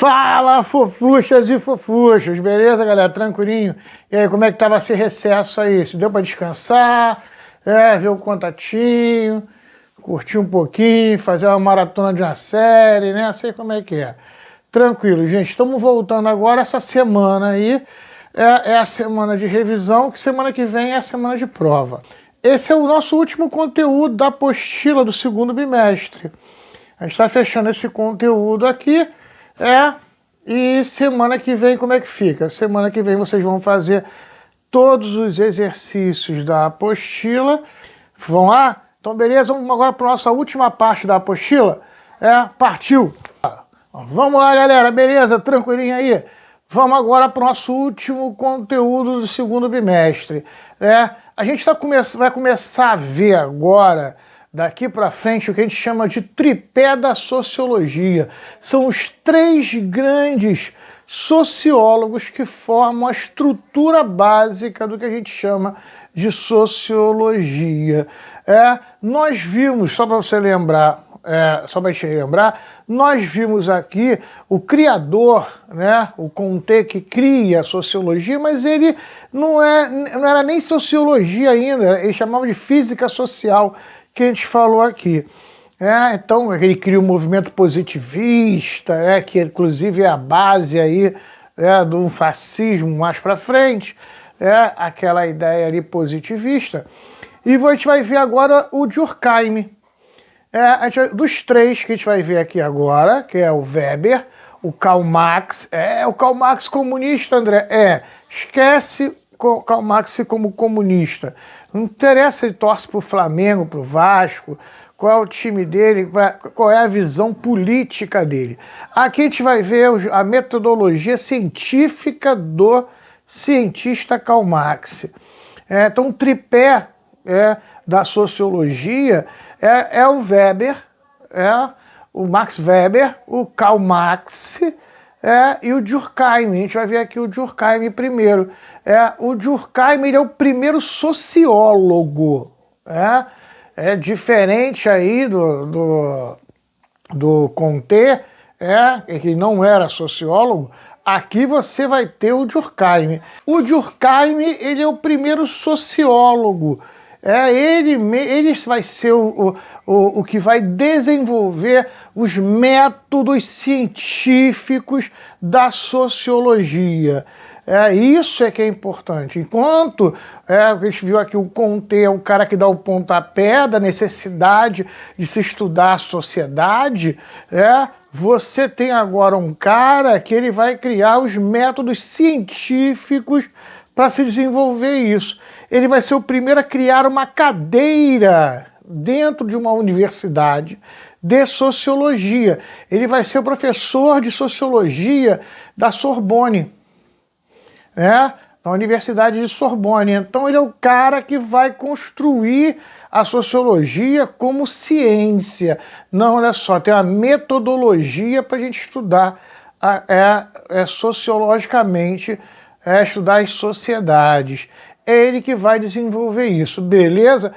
Fala, fofuchas e fofuchas, beleza, galera? Tranquilinho? E aí, como é que tava esse recesso aí? Se deu pra descansar, ver o contatinho, curtir um pouquinho, fazer uma maratona de uma série, né? Sei como é que é. Tranquilo, gente. Estamos voltando agora. Essa semana aí é a semana de revisão, que semana que vem é a semana de prova. Esse é o nosso último conteúdo da apostila do segundo bimestre. A gente está fechando esse conteúdo aqui. E semana que vem como é que fica? Semana que vem vocês vão fazer todos os exercícios da apostila. Vão lá? Então beleza, vamos agora para a nossa última parte da apostila. Partiu! Vamos lá, galera, beleza? Tranquilinho aí? Vamos agora para o nosso último conteúdo do segundo bimestre. A gente vai começar a ver agora, daqui para frente, o que a gente chama de tripé da sociologia. São os três grandes sociólogos que formam a estrutura básica do que a gente chama de sociologia. Nós vimos, só para você lembrar, só para a gente lembrar, nós vimos aqui o criador, o Comte, que cria a sociologia, mas ele não era nem sociologia ainda, ele chamava de física social, que a gente falou aqui. Então ele cria o movimento positivista, que inclusive é a base aí do fascismo mais para frente, aquela ideia ali positivista. E a gente vai ver agora o Durkheim. Dos três que a gente vai ver aqui agora, que é o Weber, o Karl Marx. O Karl Marx comunista, André? Esquece o Karl Marx como comunista. Não interessa, ele torce pro Flamengo, pro Vasco, qual é o time dele, qual é a visão política dele. Aqui a gente vai ver a metodologia científica do cientista Karl Marx. Então o tripé da sociologia é o Weber, o Max Weber, o Karl Marx e o Durkheim. A gente vai ver aqui o Durkheim primeiro. O Durkheim, ele é o primeiro sociólogo. É diferente aí do Comte, que não era sociólogo. Aqui você vai ter o Durkheim. O Durkheim, ele é o primeiro sociólogo. Ele vai ser o que vai desenvolver os métodos científicos da sociologia. Isso é que é importante. Enquanto a gente viu aqui o Comte é o cara que dá o pontapé da necessidade de se estudar a sociedade, você tem agora um cara que ele vai criar os métodos científicos para se desenvolver isso. Ele vai ser o primeiro a criar uma cadeira dentro de uma universidade de sociologia. Ele vai ser o professor de sociologia da Sorbonne, na Universidade de Sorbonne. Então ele é o cara que vai construir a sociologia como ciência. Não, olha só, tem uma metodologia para a gente estudar sociologicamente, estudar as sociedades. É ele que vai desenvolver isso, beleza?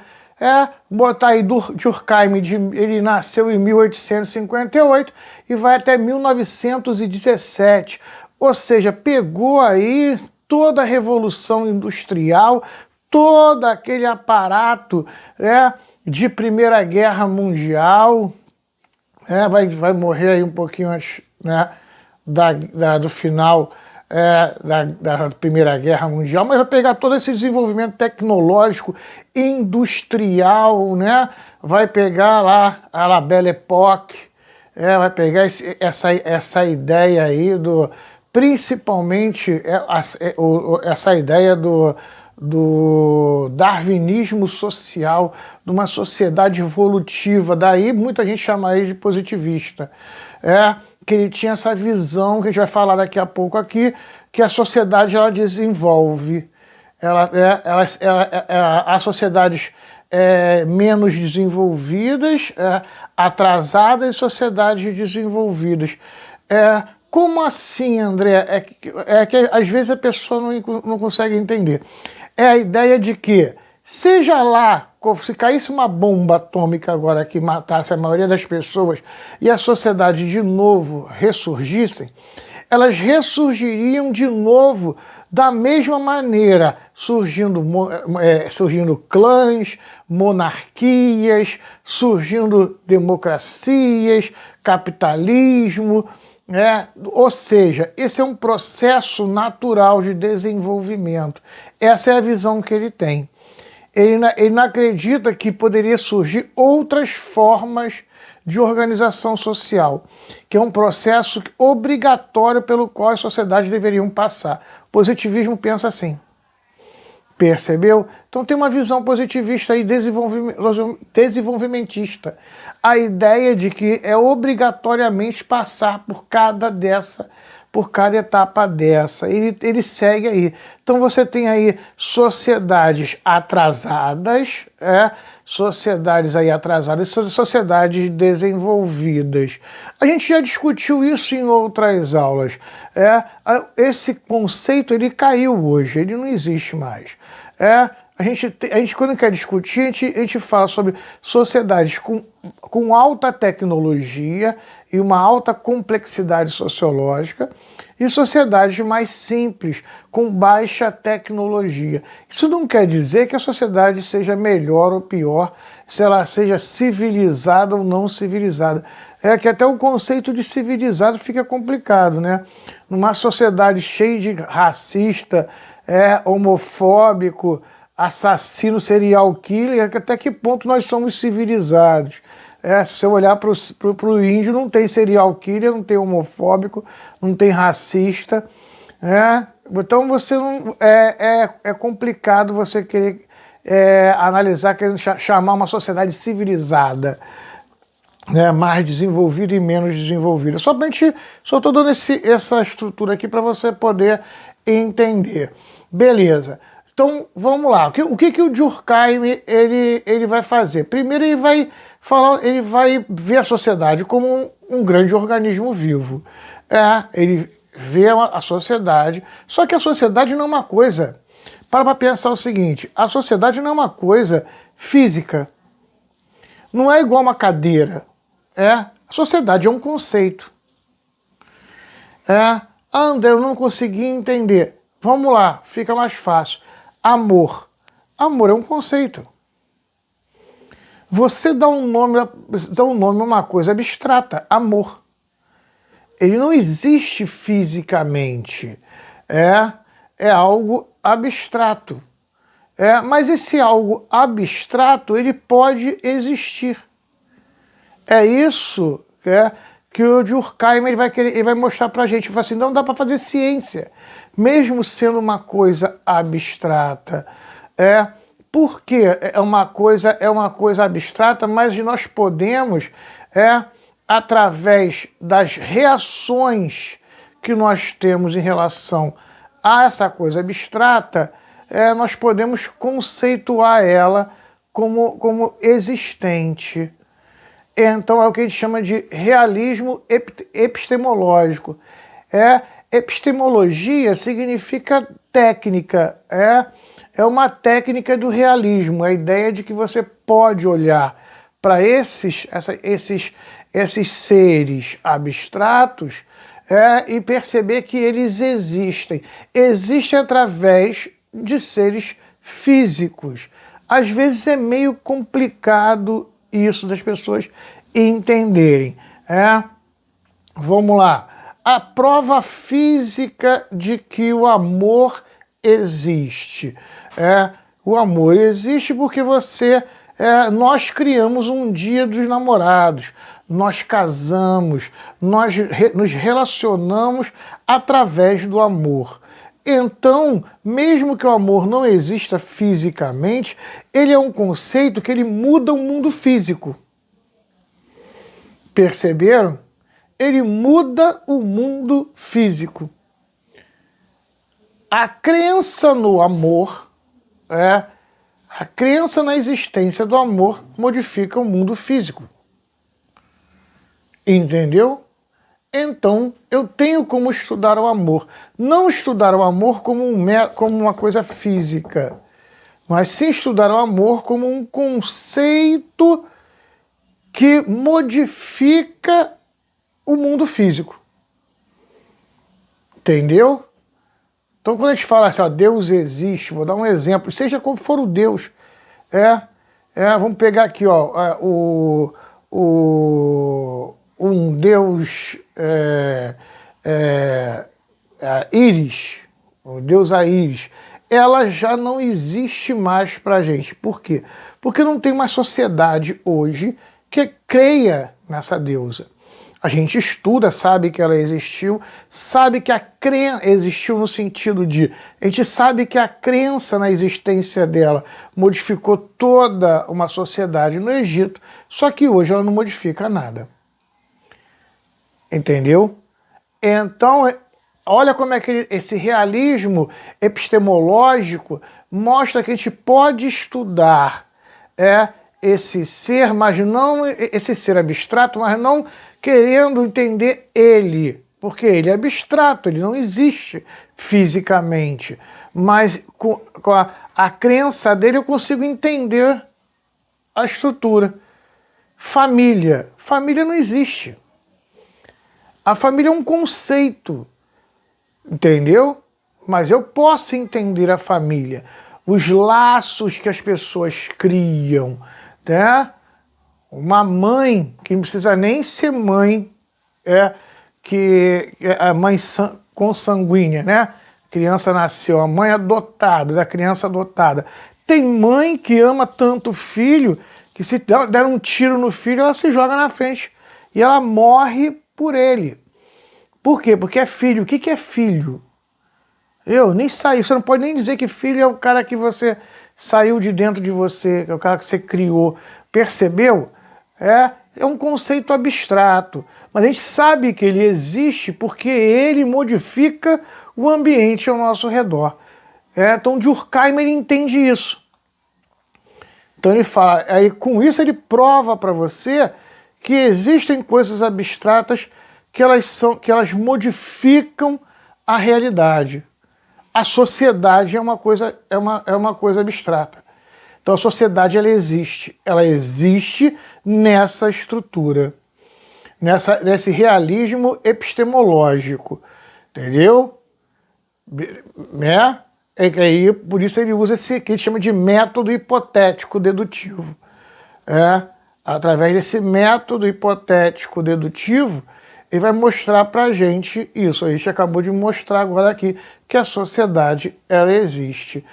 Botar aí Durkheim, ele nasceu em 1858 e vai até 1917. Ou seja, pegou aí toda a Revolução Industrial, todo aquele aparato de Primeira Guerra Mundial, vai morrer aí um pouquinho antes do final da Primeira Guerra Mundial, mas vai pegar todo esse desenvolvimento tecnológico, industrial, vai pegar lá a La Belle Époque, vai pegar essa ideia aí principalmente essa ideia do darwinismo social, de uma sociedade evolutiva. Daí muita gente chama ele de positivista. Que ele tinha essa visão, que a gente vai falar daqui a pouco aqui, que a sociedade ela desenvolve. As sociedades menos desenvolvidas, atrasadas, e sociedades desenvolvidas. Como assim, André? Que às vezes a pessoa não consegue entender. É a ideia de que, seja lá se caísse uma bomba atômica agora que matasse a maioria das pessoas e a sociedade de novo ressurgissem, elas ressurgiriam de novo da mesma maneira, surgindo clãs, monarquias, surgindo democracias, capitalismo, né? Ou seja, esse é um processo natural de desenvolvimento. Essa é a visão que ele tem. Ele não acredita que poderia surgir outras formas de organização social, que é um processo obrigatório pelo qual as sociedades deveriam passar. O positivismo pensa assim. Percebeu? Então tem uma visão positivista e desenvolvimentista. A ideia de que é obrigatoriamente passar por cada etapa dessa. Ele segue aí. Então você tem aí sociedades atrasadas, sociedades aí atrasadas e sociedades desenvolvidas. A gente já discutiu isso em outras aulas. Esse conceito ele caiu hoje, ele não existe mais. A gente quando quer discutir, a gente fala sobre sociedades com alta tecnologia e uma alta complexidade sociológica e sociedades mais simples, com baixa tecnologia. Isso não quer dizer que a sociedade seja melhor ou pior, se ela seja civilizada ou não civilizada. É que até o conceito de civilizado fica complicado, né? Numa sociedade cheia de racista, homofóbico, assassino, serial killer, até que ponto nós somos civilizados? Se você olhar para o índio, não tem serial killer, não tem homofóbico, não tem racista. Então você não, é complicado você querer analisar, querendo chamar uma sociedade civilizada, mais desenvolvida e menos desenvolvida. Só estou dando essa estrutura aqui para você poder entender. Beleza. Então vamos lá. O que o Durkheim ele vai fazer? Primeiro ele vai ver a sociedade como um grande organismo vivo. Ele vê a sociedade, só que a sociedade não é uma coisa. Para pensar o seguinte, a sociedade não é uma coisa física. Não é igual uma cadeira. A sociedade é um conceito. André, eu não consegui entender. Vamos lá, fica mais fácil. Amor. Amor é um conceito. Você dá um nome a uma coisa abstrata, amor. Ele não existe fisicamente. É algo abstrato. Mas esse algo abstrato, ele pode existir. É isso que o Durkheim ele vai mostrar pra gente. Ele fala assim, não dá para fazer ciência, mesmo sendo uma coisa abstrata. Porque é uma coisa abstrata, mas nós podemos, através das reações que nós temos em relação a essa coisa abstrata, nós podemos conceituar ela como existente. Então é o que a gente chama de realismo epistemológico. Epistemologia significa técnica, é uma técnica do realismo, a ideia de que você pode olhar para esses seres abstratos e perceber que eles existem. Existem através de seres físicos. Às vezes é meio complicado isso das pessoas entenderem. Vamos lá. A prova física de que o amor existe. O amor existe porque nós criamos um dia dos namorados, nós casamos, nós nos relacionamos através do amor. Então, mesmo que o amor não exista fisicamente, ele é um conceito que ele muda o mundo físico. Perceberam? Ele muda o mundo físico. A crença no amor, a crença na existência do amor modifica o mundo físico. Entendeu? Então, eu tenho como estudar o amor. Não estudar o amor como uma coisa física. mas sim estudar o amor como um conceito que modifica o mundo físico. Entendeu? Então, quando a gente fala assim, ó, Deus existe, vou dar um exemplo, seja como for o Deus, vamos pegar aqui, ó, um Deus Íris, o Deus Aíris, ela já não existe mais pra gente. Por quê? Porque não tem uma sociedade hoje que creia nessa deusa. A gente estuda, sabe que ela existiu, sabe que a crença existiu no sentido de... A gente sabe que a crença na existência dela modificou toda uma sociedade no Egito, só que hoje ela não modifica nada. Entendeu? Então, olha como é que esse realismo epistemológico mostra que a gente pode estudar esse ser, mas não esse ser abstrato, mas não querendo entender ele, porque ele é abstrato, ele não existe fisicamente, mas com a crença dele eu consigo entender a estrutura. Família não existe. A família é um conceito, entendeu? Mas eu posso entender a família, os laços que as pessoas criam, né? Uma mãe que não precisa nem ser mãe, que é a mãe consanguínea, né? Criança nasceu, a mãe adotada, da criança adotada. Tem mãe que ama tanto o filho que se der um tiro no filho, ela se joga na frente e ela morre por ele. Por quê? Porque é filho. O que é filho? Nem saí. Você não pode nem dizer que filho é o cara que você saiu de dentro de você, é o cara que você criou. Percebeu? É um conceito abstrato. Mas a gente sabe que ele existe porque ele modifica o ambiente ao nosso redor. Então Durkheim ele entende isso. Então ele fala, aí com isso ele prova para você que existem coisas abstratas que elas modificam a realidade. A sociedade é uma coisa abstrata. Então a sociedade ela existe nessa estrutura, nesse realismo epistemológico, entendeu? Aí, por isso ele usa esse que ele chama de método hipotético dedutivo. Através desse método hipotético dedutivo, ele vai mostrar para a gente isso. A gente acabou de mostrar agora aqui que a sociedade ela existe.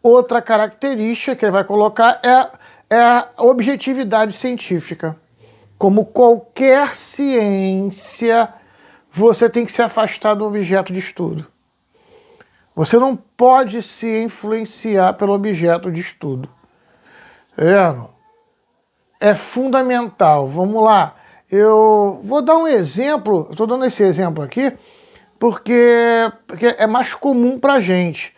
Outra característica que ele vai colocar é a objetividade científica. Como qualquer ciência, você tem que se afastar do objeto de estudo. Você não pode se influenciar pelo objeto de estudo. É fundamental. Vamos lá. Eu vou dar um exemplo, estou dando esse exemplo aqui, porque é mais comum para a gente.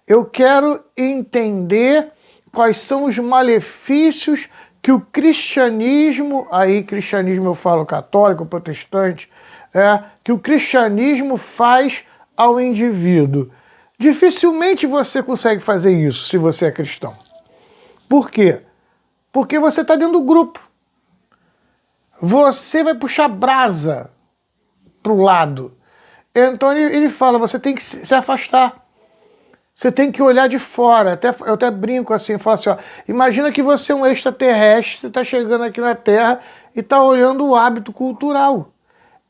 Eu quero entender quais são os malefícios que o cristianismo, aí cristianismo eu falo católico, protestante, que o cristianismo faz ao indivíduo. Dificilmente você consegue fazer isso se você é cristão. Por quê? Porque você está dentro do grupo. Você vai puxar brasa para o lado. Então ele fala, você tem que se afastar. Você tem que olhar de fora. Eu até brinco assim, falo assim, imagina que você é um extraterrestre, está chegando aqui na Terra e está olhando o hábito cultural.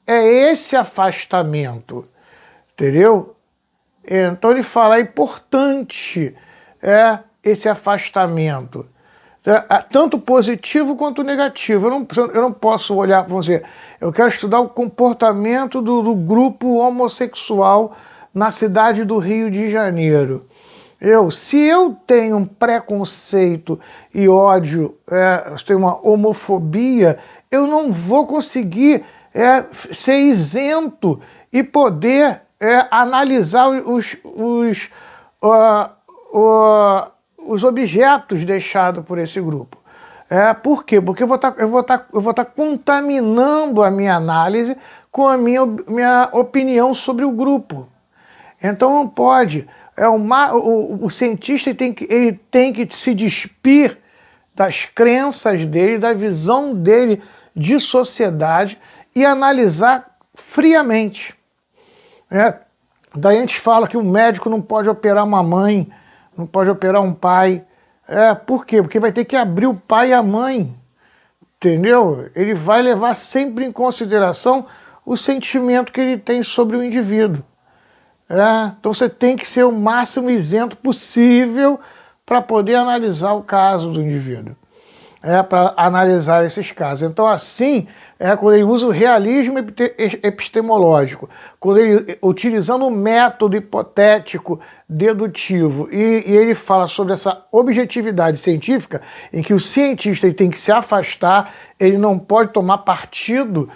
É esse afastamento. Entendeu? Então ele fala, é importante esse afastamento. Tanto positivo quanto negativo. Eu não posso olhar, vamos dizer, eu quero estudar o comportamento do grupo homossexual na cidade do Rio de Janeiro. Se eu tenho um preconceito e ódio, tenho uma homofobia, eu não vou conseguir ser isento e poder analisar os objetos deixados por esse grupo. Por quê? Porque eu vou estar contaminando a minha análise com a minha opinião sobre o grupo. Então não pode. O cientista ele tem que se despir das crenças dele, da visão dele de sociedade e analisar friamente. Daí a gente fala que o médico não pode operar uma mãe, não pode operar um pai. Por quê? Porque vai ter que abrir o pai e a mãe, entendeu? Ele vai levar sempre em consideração o sentimento que ele tem sobre o indivíduo. Então você tem que ser o máximo isento possível para poder analisar o caso do indivíduo. Para analisar esses casos. Então assim, quando ele usa o realismo epistemológico, quando ele, utilizando o método hipotético dedutivo, e ele fala sobre essa objetividade científica, em que o cientista ele tem que se afastar, ele não pode tomar partido,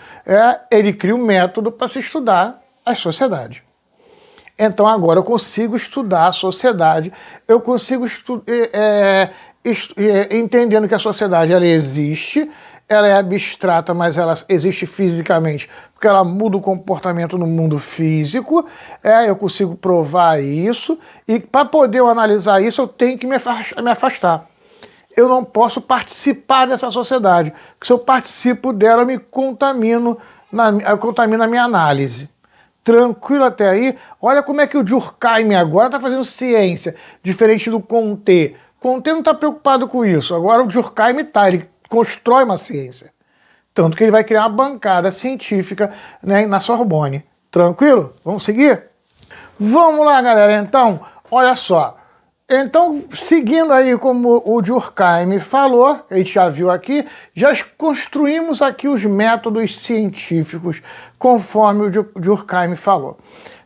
ele cria um método para se estudar as sociedades. Então agora eu consigo estudar a sociedade, eu consigo entendendo que a sociedade ela existe, ela é abstrata, mas ela existe fisicamente, porque ela muda o comportamento no mundo físico, eu consigo provar isso, e para poder eu analisar isso eu tenho que me afastar. Eu não posso participar dessa sociedade, porque se eu participo dela eu me contamino, eu contamino a minha análise. Tranquilo até aí? Olha como é que o Durkheim agora está fazendo ciência, diferente do Comte. Comte não está preocupado com isso. Agora o Durkheim está, ele constrói uma ciência. Tanto que ele vai criar uma bancada científica, né, na Sorbonne. Tranquilo? Vamos seguir? Vamos lá, galera. Então, olha só. Então, seguindo aí como o Durkheim falou, a gente já viu aqui, já construímos aqui os métodos científicos, conforme o Durkheim falou.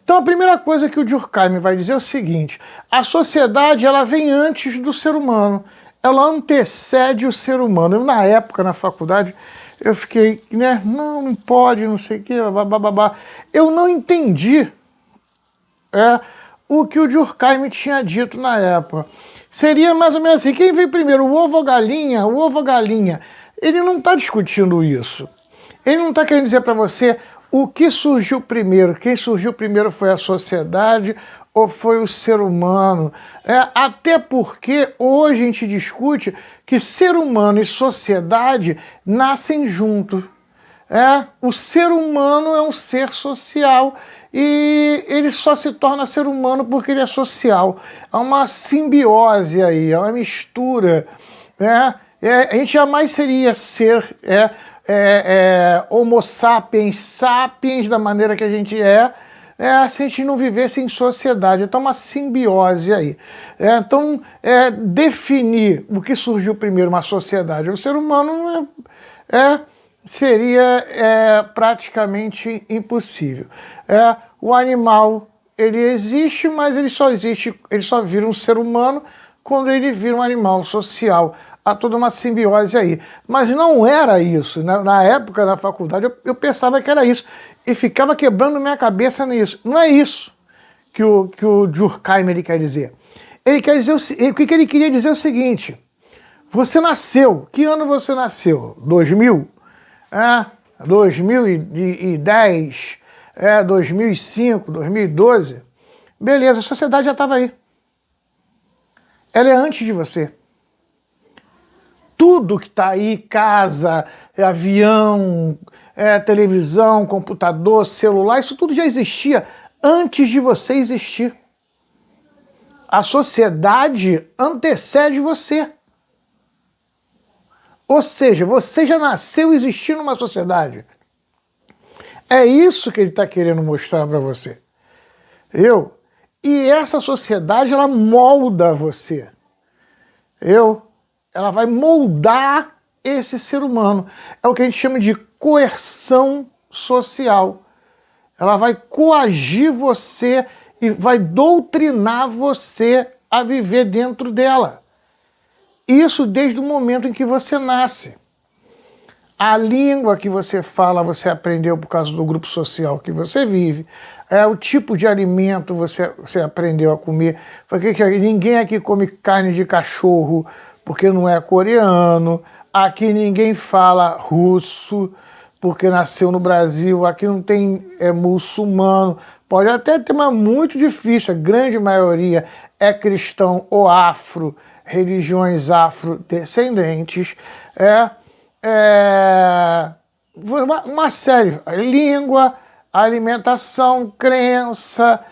Então, a primeira coisa que o Durkheim vai dizer é o seguinte: a sociedade ela vem antes do ser humano, ela antecede o ser humano. Eu, na época, na faculdade, eu fiquei, né, não pode, não sei o quê, babá. Eu não entendi o que o Durkheim tinha dito na época. Seria mais ou menos assim: quem veio primeiro, o ovo ou galinha? O ovo ou galinha? Ele não está discutindo isso. Ele não está querendo dizer para você o que surgiu primeiro. Quem surgiu primeiro foi a sociedade ou foi o ser humano? Até porque hoje a gente discute que ser humano e sociedade nascem juntos. O ser humano é um ser social e ele só se torna ser humano porque ele é social. Há uma simbiose aí, é uma mistura. A gente jamais seria ser homo sapiens, sapiens da maneira que a gente se a gente não vivesse em sociedade. Então, uma simbiose aí. Então, definir o que surgiu primeiro, uma sociedade ou o ser humano, seria praticamente impossível. O animal, ele existe, mas ele só vira um ser humano quando ele vira um animal social. Há toda uma simbiose aí. Mas não era isso. Na época, na faculdade, eu pensava que era isso. E ficava quebrando minha cabeça nisso. Não é isso que o Durkheim ele quer dizer. Ele quer dizer o que ele queria dizer é o seguinte: você nasceu. Que ano você nasceu? 2000? 2010? 2005? 2012? Beleza, a sociedade já estava aí. Ela é antes de você. Tudo que está aí, casa, avião, televisão, computador, celular, isso tudo já existia antes de você existir. A sociedade antecede você. Ou seja, você já nasceu existindo numa sociedade. É isso que ele está querendo mostrar para você. E essa sociedade, ela molda você. Ela vai moldar esse ser humano. É o que a gente chama de coerção social. Ela vai coagir você e vai doutrinar você a viver dentro dela. Isso desde o momento em que você nasce. A língua que você fala, você aprendeu por causa do grupo social que você vive. O tipo de alimento você aprendeu a comer. Porque ninguém aqui come carne de cachorro porque não é coreano. Aqui ninguém fala russo porque nasceu no Brasil. Aqui não tem muçulmano Pode até ter, mas muito difícil. A grande maioria é cristão ou afro, religiões afrodescendentes. Uma série, língua, alimentação, crença,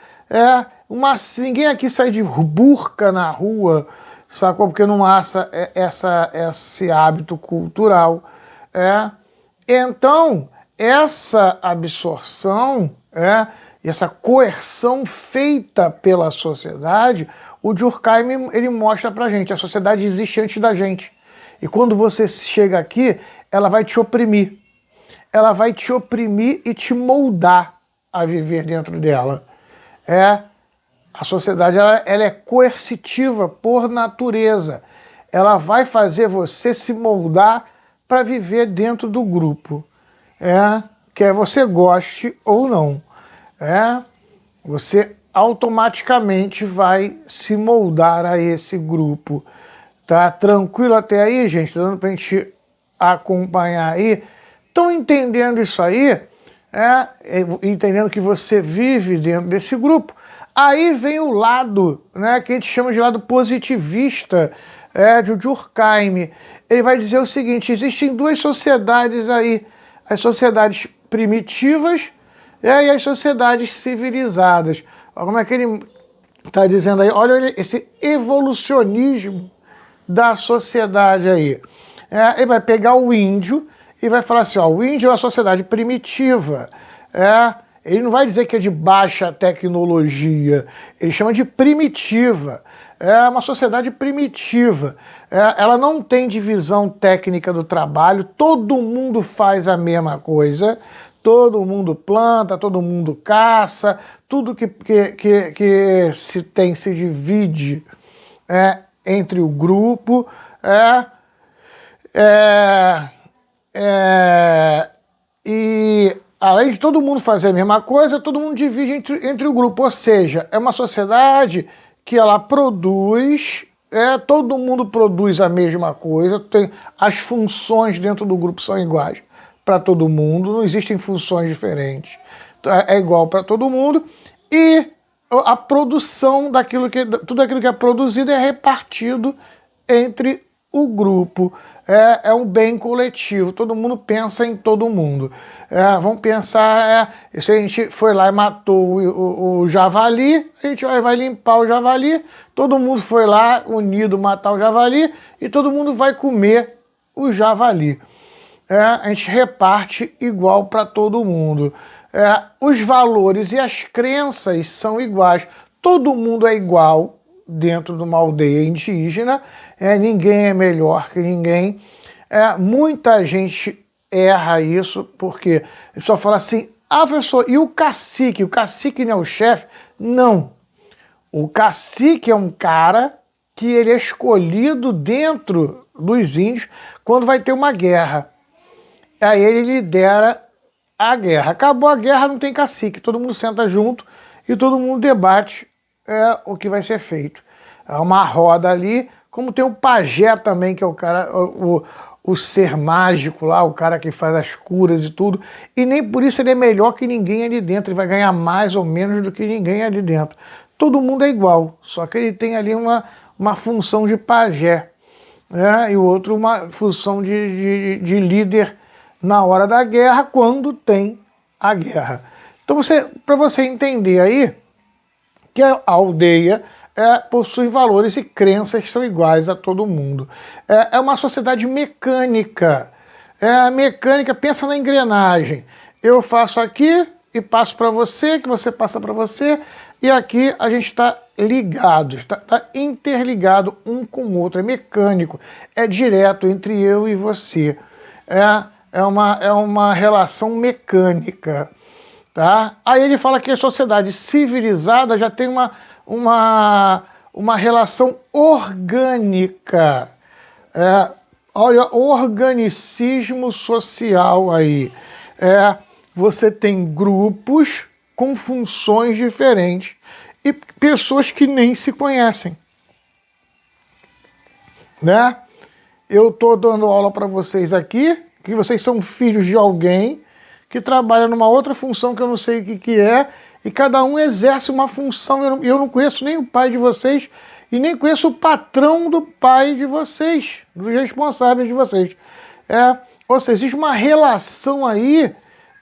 ninguém aqui sai de burca na rua, sacou? Porque não há esse hábito cultural. Então, essa absorção, e essa coerção feita pela sociedade, o Durkheim ele mostra pra gente, a sociedade existe antes da gente. E quando você chega aqui, ela vai te oprimir. Ela vai te oprimir e te moldar a viver dentro dela. A sociedade ela é coercitiva por natureza. Ela vai fazer você se moldar para viver dentro do grupo. Quer você goste ou não. Você automaticamente vai se moldar a esse grupo. Tá tranquilo até aí, gente? Tá dando pra gente acompanhar aí? Estão entendendo isso aí? Entendendo que você vive dentro desse grupo. Aí vem o lado, que a gente chama de lado positivista, de Durkheim. Ele vai dizer o seguinte: existem duas sociedades aí, as sociedades primitivas e as sociedades civilizadas. Olha como é que ele está dizendo aí, olha esse evolucionismo da sociedade aí. Ele vai pegar o índio e vai falar assim, o índio é uma sociedade primitiva. Ele não vai dizer que é de baixa tecnologia, ele chama de primitiva. É uma sociedade primitiva. Ela não tem divisão técnica do trabalho, todo mundo faz a mesma coisa, todo mundo planta, todo mundo caça, tudo que se divide entre o grupo. E além de todo mundo fazer a mesma coisa, todo mundo divide entre o grupo, ou seja, é uma sociedade que ela produz, todo mundo produz a mesma coisa, as funções dentro do grupo são iguais para todo mundo, não existem funções diferentes, é igual para todo mundo, e a produção tudo aquilo que é produzido é repartido entre o grupo. É um bem coletivo, todo mundo pensa em todo mundo. Vamos pensar, se a gente foi lá e matou o javali, a gente vai limpar o javali, todo mundo foi lá unido matar o javali e todo mundo vai comer o javali. A gente reparte igual para todo mundo. Os valores e as crenças são iguais, todo mundo é igual dentro de uma aldeia indígena, ninguém é melhor que ninguém. Muita gente erra isso, porque só fala assim, professor, e o cacique? O cacique não é o chefe? Não. O cacique é um cara que ele é escolhido dentro dos índios quando vai ter uma guerra. Aí ele lidera a guerra. Acabou a guerra, não tem cacique, todo mundo senta junto e todo mundo debate o que vai ser feito. É uma roda ali, como tem o pajé também, que é o cara, o ser mágico lá, o cara que faz as curas e tudo, e nem por isso ele é melhor que ninguém ali dentro, ele vai ganhar mais ou menos do que ninguém ali dentro. Todo mundo é igual, só que ele tem ali uma função de pajé, e o outro uma função de líder na hora da guerra, quando tem a guerra. Então, para você entender aí, que a aldeia possui valores e crenças que são iguais a todo mundo. É uma sociedade mecânica. Mecânica, pensa na engrenagem. Eu faço aqui e passo para você, que você passa para você, e aqui a gente está ligado, está interligado um com o outro, é mecânico, é direto entre eu e você. É uma relação mecânica. Tá? Aí ele fala que a sociedade civilizada já tem uma relação orgânica. Olha, organicismo social aí. Você tem grupos com funções diferentes e pessoas que nem se conhecem. Né? Eu estou dando aula para vocês aqui, que vocês são filhos de alguém que trabalha numa outra função que eu não sei o que é, e cada um exerce uma função. Eu não conheço nem o pai de vocês e nem conheço o patrão do pai de vocês, dos responsáveis de vocês. Ou seja, existe uma relação aí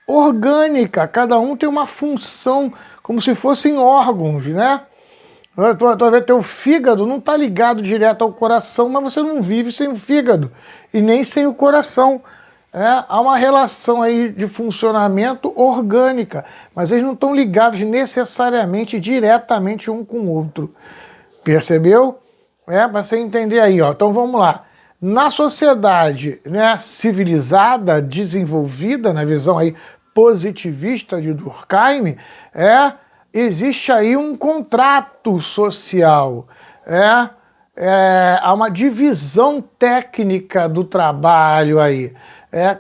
orgânica, cada um tem uma função, como se fossem órgãos, né? Talvez teu fígado não está ligado direto ao coração, mas você não vive sem o fígado e nem sem o coração. Há uma relação aí de funcionamento orgânica, mas eles não estão ligados necessariamente diretamente um com o outro. Percebeu? Para você entender aí, ó. Então vamos lá. Na sociedade, né, civilizada, desenvolvida, na visão aí positivista de Durkheim, existe aí um contrato social, há uma divisão técnica do trabalho aí.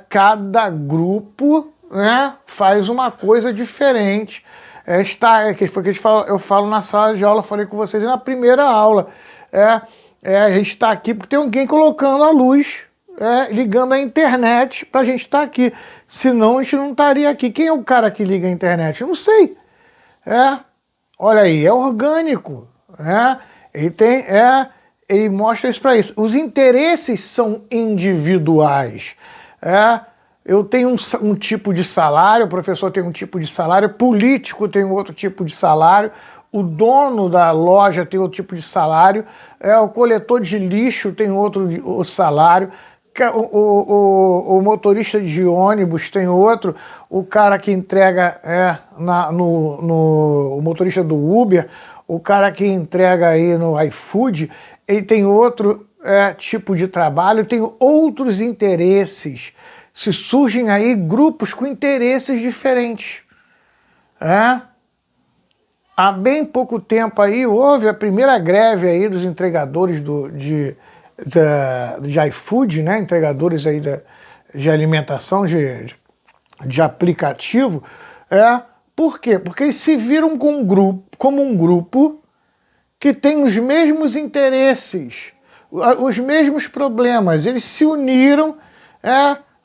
Cada grupo, né, faz uma coisa diferente. Eu falo na sala de aula, falei com vocês na primeira aula. A gente está aqui porque tem alguém colocando a luz, ligando a internet para a gente estar aqui. Senão a gente não estaria aqui. Quem é o cara que liga a internet? Eu não sei. Olha aí, é orgânico. Ele mostra isso para isso. Os interesses são individuais. Eu tenho um tipo de salário, o professor tem um tipo de salário, político tem outro tipo de salário, o dono da loja tem outro tipo de salário, o coletor de lixo tem outro salário, o motorista de ônibus tem outro, o cara que entrega o motorista do Uber, o cara que entrega aí no iFood, ele tem outro tipo de trabalho, tem outros interesses. Se surgem aí grupos com interesses diferentes. Há bem pouco tempo aí houve a primeira greve aí dos entregadores de iFood, né? Entregadores aí de alimentação, de aplicativo. Por quê? Porque eles se viram como um grupo que tem os mesmos interesses, os mesmos problemas. Eles se uniram.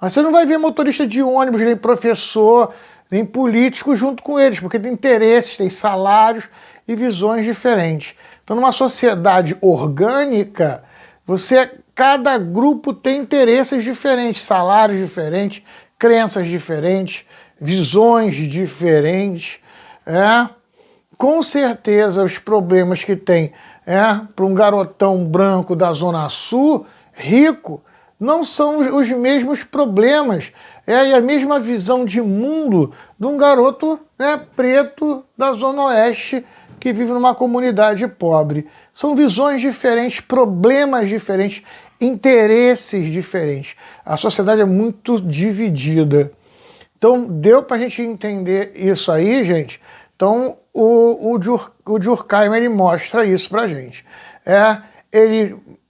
Você não vai ver motorista de ônibus, nem professor, nem político junto com eles, porque tem interesses, tem salários e visões diferentes. Então, numa sociedade orgânica, cada grupo tem interesses diferentes, salários diferentes, crenças diferentes, visões diferentes. Com certeza, os problemas que tem para um garotão branco da Zona Sul, rico, não são os mesmos problemas, e a mesma visão de mundo de um garoto preto da Zona Oeste que vive numa comunidade pobre. São visões diferentes, problemas diferentes, interesses diferentes. A sociedade é muito dividida. Então, deu para a gente entender isso aí, gente? Então, o Durkheim, ele mostra isso para a gente.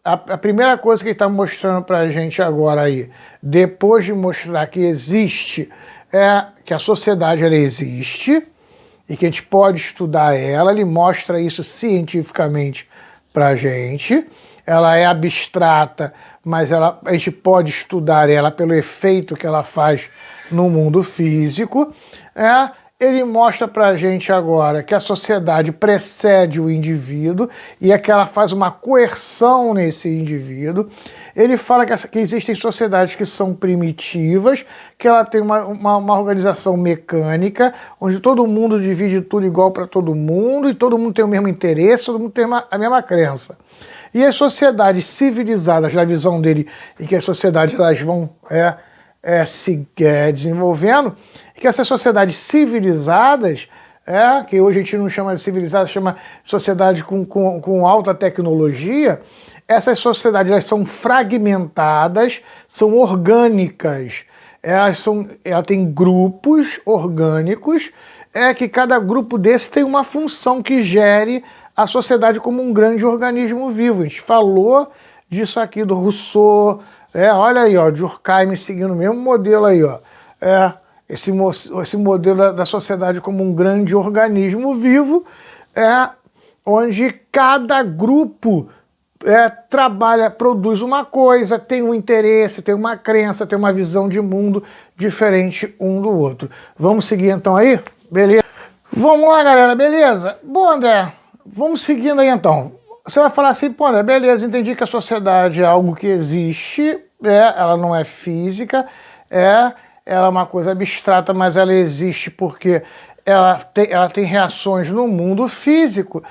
A primeira coisa que ele está mostrando para a gente agora aí, depois de mostrar que existe, que a sociedade ela existe e que a gente pode estudar ela, ele mostra isso cientificamente para a gente. Ela é abstrata, mas a gente pode estudar ela pelo efeito que ela faz no mundo físico. Ele mostra para a gente agora que a sociedade precede o indivíduo e que ela faz uma coerção nesse indivíduo. Ele fala que existem sociedades que são primitivas, que ela tem uma organização mecânica, onde todo mundo divide tudo igual para todo mundo e todo mundo tem o mesmo interesse, todo mundo tem a mesma crença. E as sociedades civilizadas, na visão dele, em que as sociedades elas vão se desenvolvendo, que essas sociedades civilizadas, que hoje a gente não chama de civilizadas, chama sociedade com alta tecnologia, essas sociedades elas são fragmentadas, são orgânicas, ela tem grupos orgânicos, que cada grupo desse tem uma função que gere a sociedade como um grande organismo vivo. A gente falou disso aqui do Rousseau, olha aí, ó, Durkheim seguindo o mesmo modelo aí, ó. Esse modelo da sociedade como um grande organismo vivo, onde cada grupo trabalha, produz uma coisa, tem um interesse, tem uma crença, tem uma visão de mundo diferente um do outro. Vamos seguir então aí? Beleza? Vamos lá, galera, beleza? Bom, André, vamos seguindo aí então. Você vai falar assim, pô, André, beleza, entendi que a sociedade é algo que existe, ela não é física, ela é uma coisa abstrata, mas ela existe porque ela tem reações no mundo físico,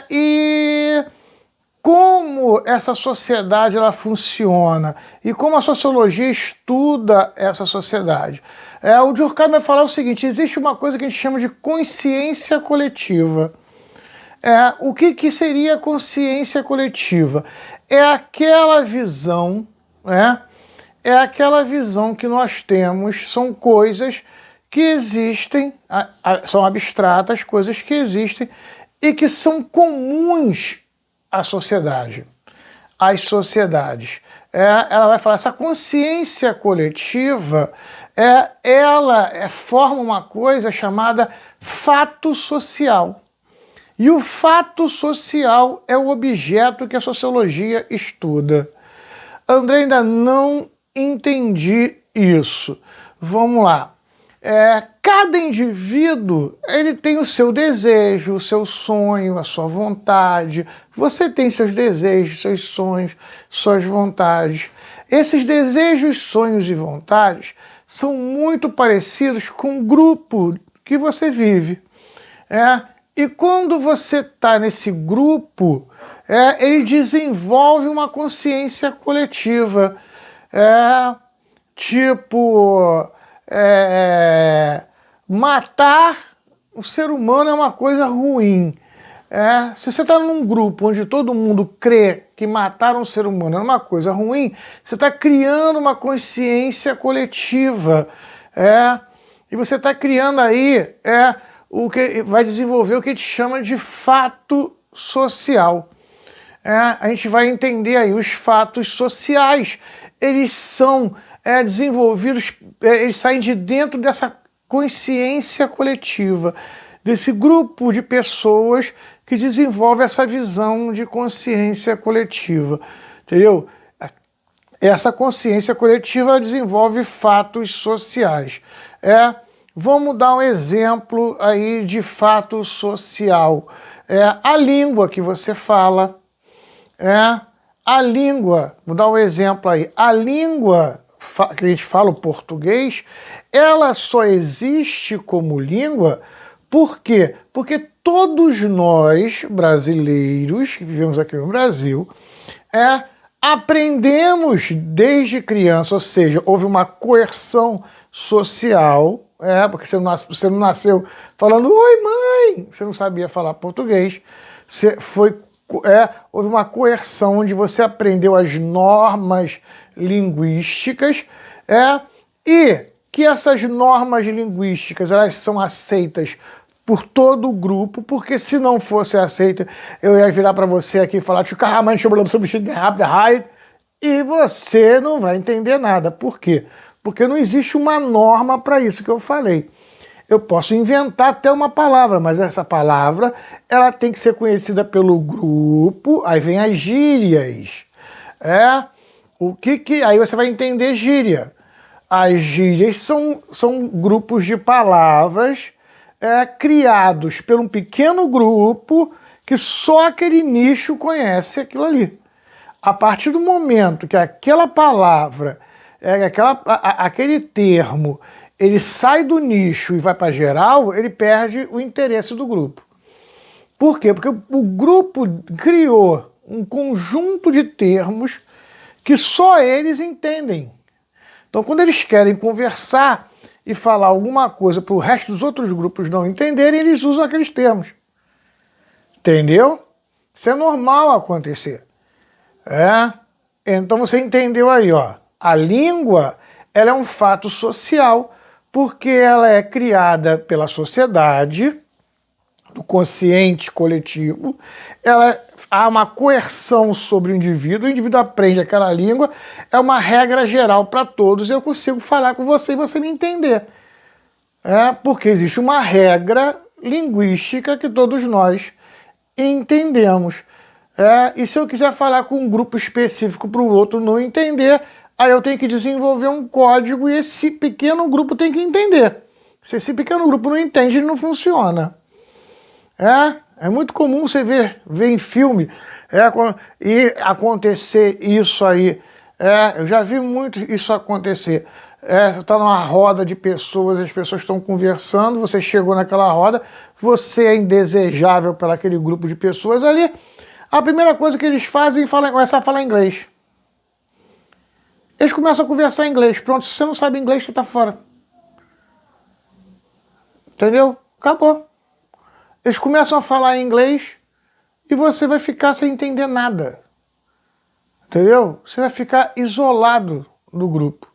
e como essa sociedade ela funciona e como a sociologia estuda essa sociedade. O Durkheim vai falar o seguinte: existe uma coisa que a gente chama de consciência coletiva. O que seria consciência coletiva? É aquela visão, é aquela visão que nós temos, são coisas que existem, são abstratas, coisas que existem e que são comuns à sociedade, às sociedades. Ela vai falar, essa consciência coletiva, ela forma uma coisa chamada fato social. E o fato social é o objeto que a sociologia estuda. André, ainda não entendi isso. Vamos lá. Cada indivíduo ele tem o seu desejo, o seu sonho, a sua vontade. Você tem seus desejos, seus sonhos, suas vontades. Esses desejos, sonhos e vontades são muito parecidos com o grupo que você vive. E quando você está nesse grupo, ele desenvolve uma consciência coletiva. Matar o ser humano é uma coisa ruim. Se você está num grupo onde todo mundo crê que matar um ser humano é uma coisa ruim, você está criando uma consciência coletiva. E você está criando aí o que vai desenvolver o que a gente chama de fato social. A gente vai entender aí os fatos sociais. Eles são desenvolvidos, eles saem de dentro dessa consciência coletiva, desse grupo de pessoas que desenvolve essa visão de consciência coletiva, entendeu? Essa consciência coletiva desenvolve fatos sociais. Vamos dar um exemplo aí de fato social. A língua que você fala, a língua, vou dar um exemplo aí, a língua que a gente fala, o português, ela só existe como língua, por quê? Porque todos nós, brasileiros, que vivemos aqui no Brasil, aprendemos desde criança, ou seja, houve uma coerção social, porque você não nasceu falando, oi mãe, você não sabia falar português, houve uma coerção onde você aprendeu as normas linguísticas, e que essas normas linguísticas elas são aceitas por todo o grupo, porque se não fosse aceita, eu ia virar para você aqui e falar e você não vai entender nada. Por quê? Porque não existe uma norma para isso que eu falei. Eu posso inventar até uma palavra, mas essa palavra ela tem que ser conhecida pelo grupo, aí vem as gírias. Aí você vai entender gíria. As gírias são grupos de palavras criados por um pequeno grupo que só aquele nicho conhece aquilo ali. A partir do momento que aquela palavra, aquele termo, ele sai do nicho e vai para geral, ele perde o interesse do grupo. Por quê? Porque o grupo criou um conjunto de termos que só eles entendem. Então, quando eles querem conversar e falar alguma coisa para o resto dos outros grupos não entenderem, eles usam aqueles termos. Entendeu? Isso é normal acontecer. Então você entendeu aí, ó. A língua, ela é um fato social, porque ela é criada pela sociedade, do consciente coletivo, há uma coerção sobre o indivíduo aprende aquela língua, é uma regra geral para todos, e eu consigo falar com você e você me entender. Porque existe uma regra linguística que todos nós entendemos. E se eu quiser falar com um grupo específico para o outro não entender, aí eu tenho que desenvolver um código e esse pequeno grupo tem que entender. Se esse pequeno grupo não entende, ele não funciona. É muito comum você ver em filme e acontecer isso aí. Eu já vi muito isso acontecer. Você está numa roda de pessoas, as pessoas estão conversando, você chegou naquela roda, você é indesejável para aquele grupo de pessoas ali. A primeira coisa que eles fazem é começar a falar inglês. Eles começam a conversar em inglês. Pronto, se você não sabe inglês, você está fora. Entendeu? Acabou. Eles começam a falar em inglês e você vai ficar sem entender nada. Entendeu? Você vai ficar isolado do grupo.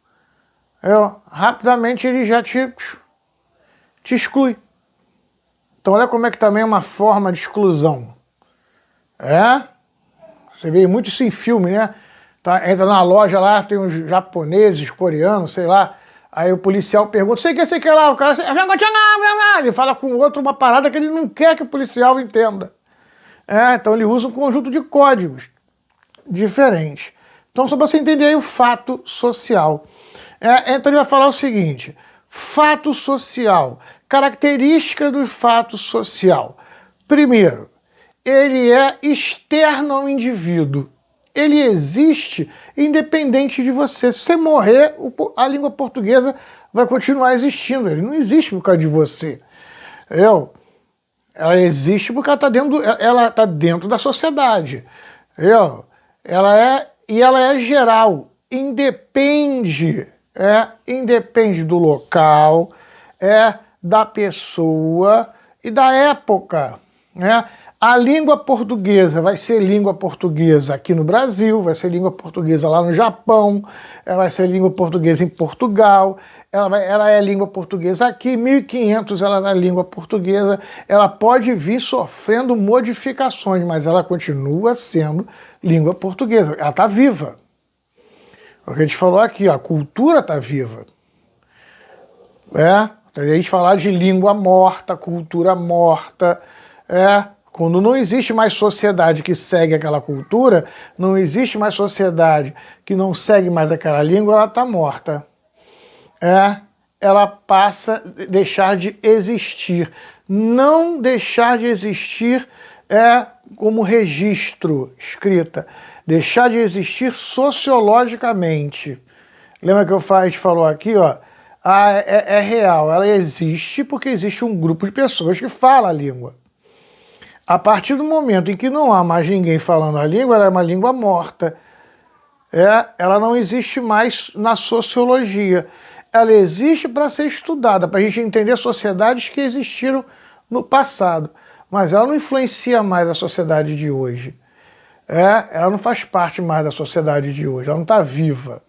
Rapidamente ele já te exclui. Então olha como é que também é uma forma de exclusão. Você vê muito isso em filme, né? Entra na loja lá, tem uns japoneses, coreanos, sei lá. Aí o policial pergunta, sei que lá, o cara, ele fala com o outro uma parada que ele não quer que o policial entenda. Então ele usa um conjunto de códigos diferentes. Então só para você entender aí o fato social. Então ele vai falar o seguinte, fato social, característica do fato social. Primeiro, ele é externo ao indivíduo. Ele existe independente de você. Se você morrer, a língua portuguesa vai continuar existindo. Ele não existe por causa de você. Ela existe porque ela está dentro da sociedade. Ela é geral. Independe do local, da pessoa e da época. A língua portuguesa vai ser língua portuguesa aqui no Brasil, vai ser língua portuguesa lá no Japão, ela vai ser língua portuguesa em Portugal, ela é língua portuguesa aqui, 1500 ela é língua portuguesa, ela pode vir sofrendo modificações, mas ela continua sendo língua portuguesa, ela está viva. O que a gente falou aqui, a cultura está viva. A gente falar de língua morta, cultura morta, quando não existe mais sociedade que segue aquela cultura, não existe mais sociedade que não segue mais aquela língua, ela está morta. Ela passa a deixar de existir. Não deixar de existir como registro, escrita. Deixar de existir sociologicamente. Lembra que a gente falou aqui, é real, ela existe porque existe um grupo de pessoas que fala a língua. A partir do momento em que não há mais ninguém falando a língua, ela é uma língua morta. Ela não existe mais na sociologia. Ela existe para ser estudada, para a gente entender sociedades que existiram no passado. Mas ela não influencia mais a sociedade de hoje. Ela não faz parte mais da sociedade de hoje, ela não está viva.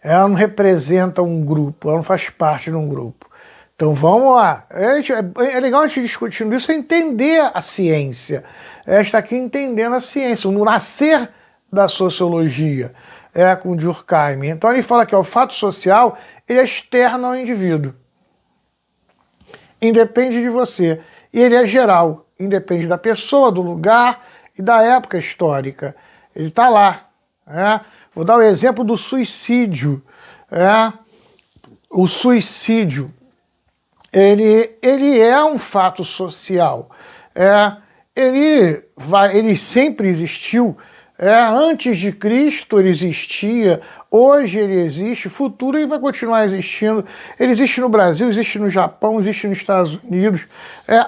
Ela não representa um grupo, ela não faz parte de um grupo. Então vamos lá. É legal a gente discutindo isso, é entender a ciência. Está aqui entendendo a ciência, o nascer da sociologia, com Durkheim. Então ele fala que o fato social ele é externo ao indivíduo. Independe de você. E ele é geral, independe da pessoa, do lugar e da época histórica. Ele está lá. Vou dar o exemplo do suicídio. O suicídio ele é um fato social. Ele sempre existiu. Antes de Cristo ele existia, hoje ele existe, futuro ele vai continuar existindo. Ele existe no Brasil, existe no Japão, existe nos Estados Unidos.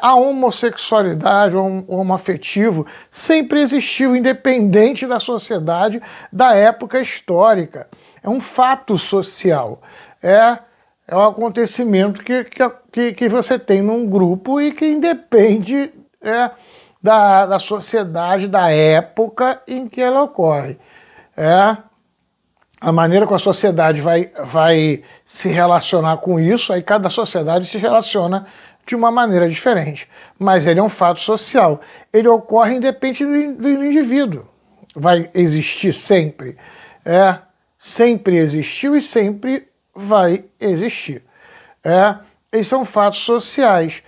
A homossexualidade, o homoafetivo sempre existiu, independente da sociedade, da época histórica. É um fato social. É um acontecimento que você tem num grupo e que independe da sociedade, da época em que ela ocorre. A maneira como a sociedade vai se relacionar com isso, aí cada sociedade se relaciona de uma maneira diferente. Mas ele é um fato social. Ele ocorre independente do indivíduo. Vai existir sempre. Sempre existiu e sempre vai existir. Eles são fatos sociais.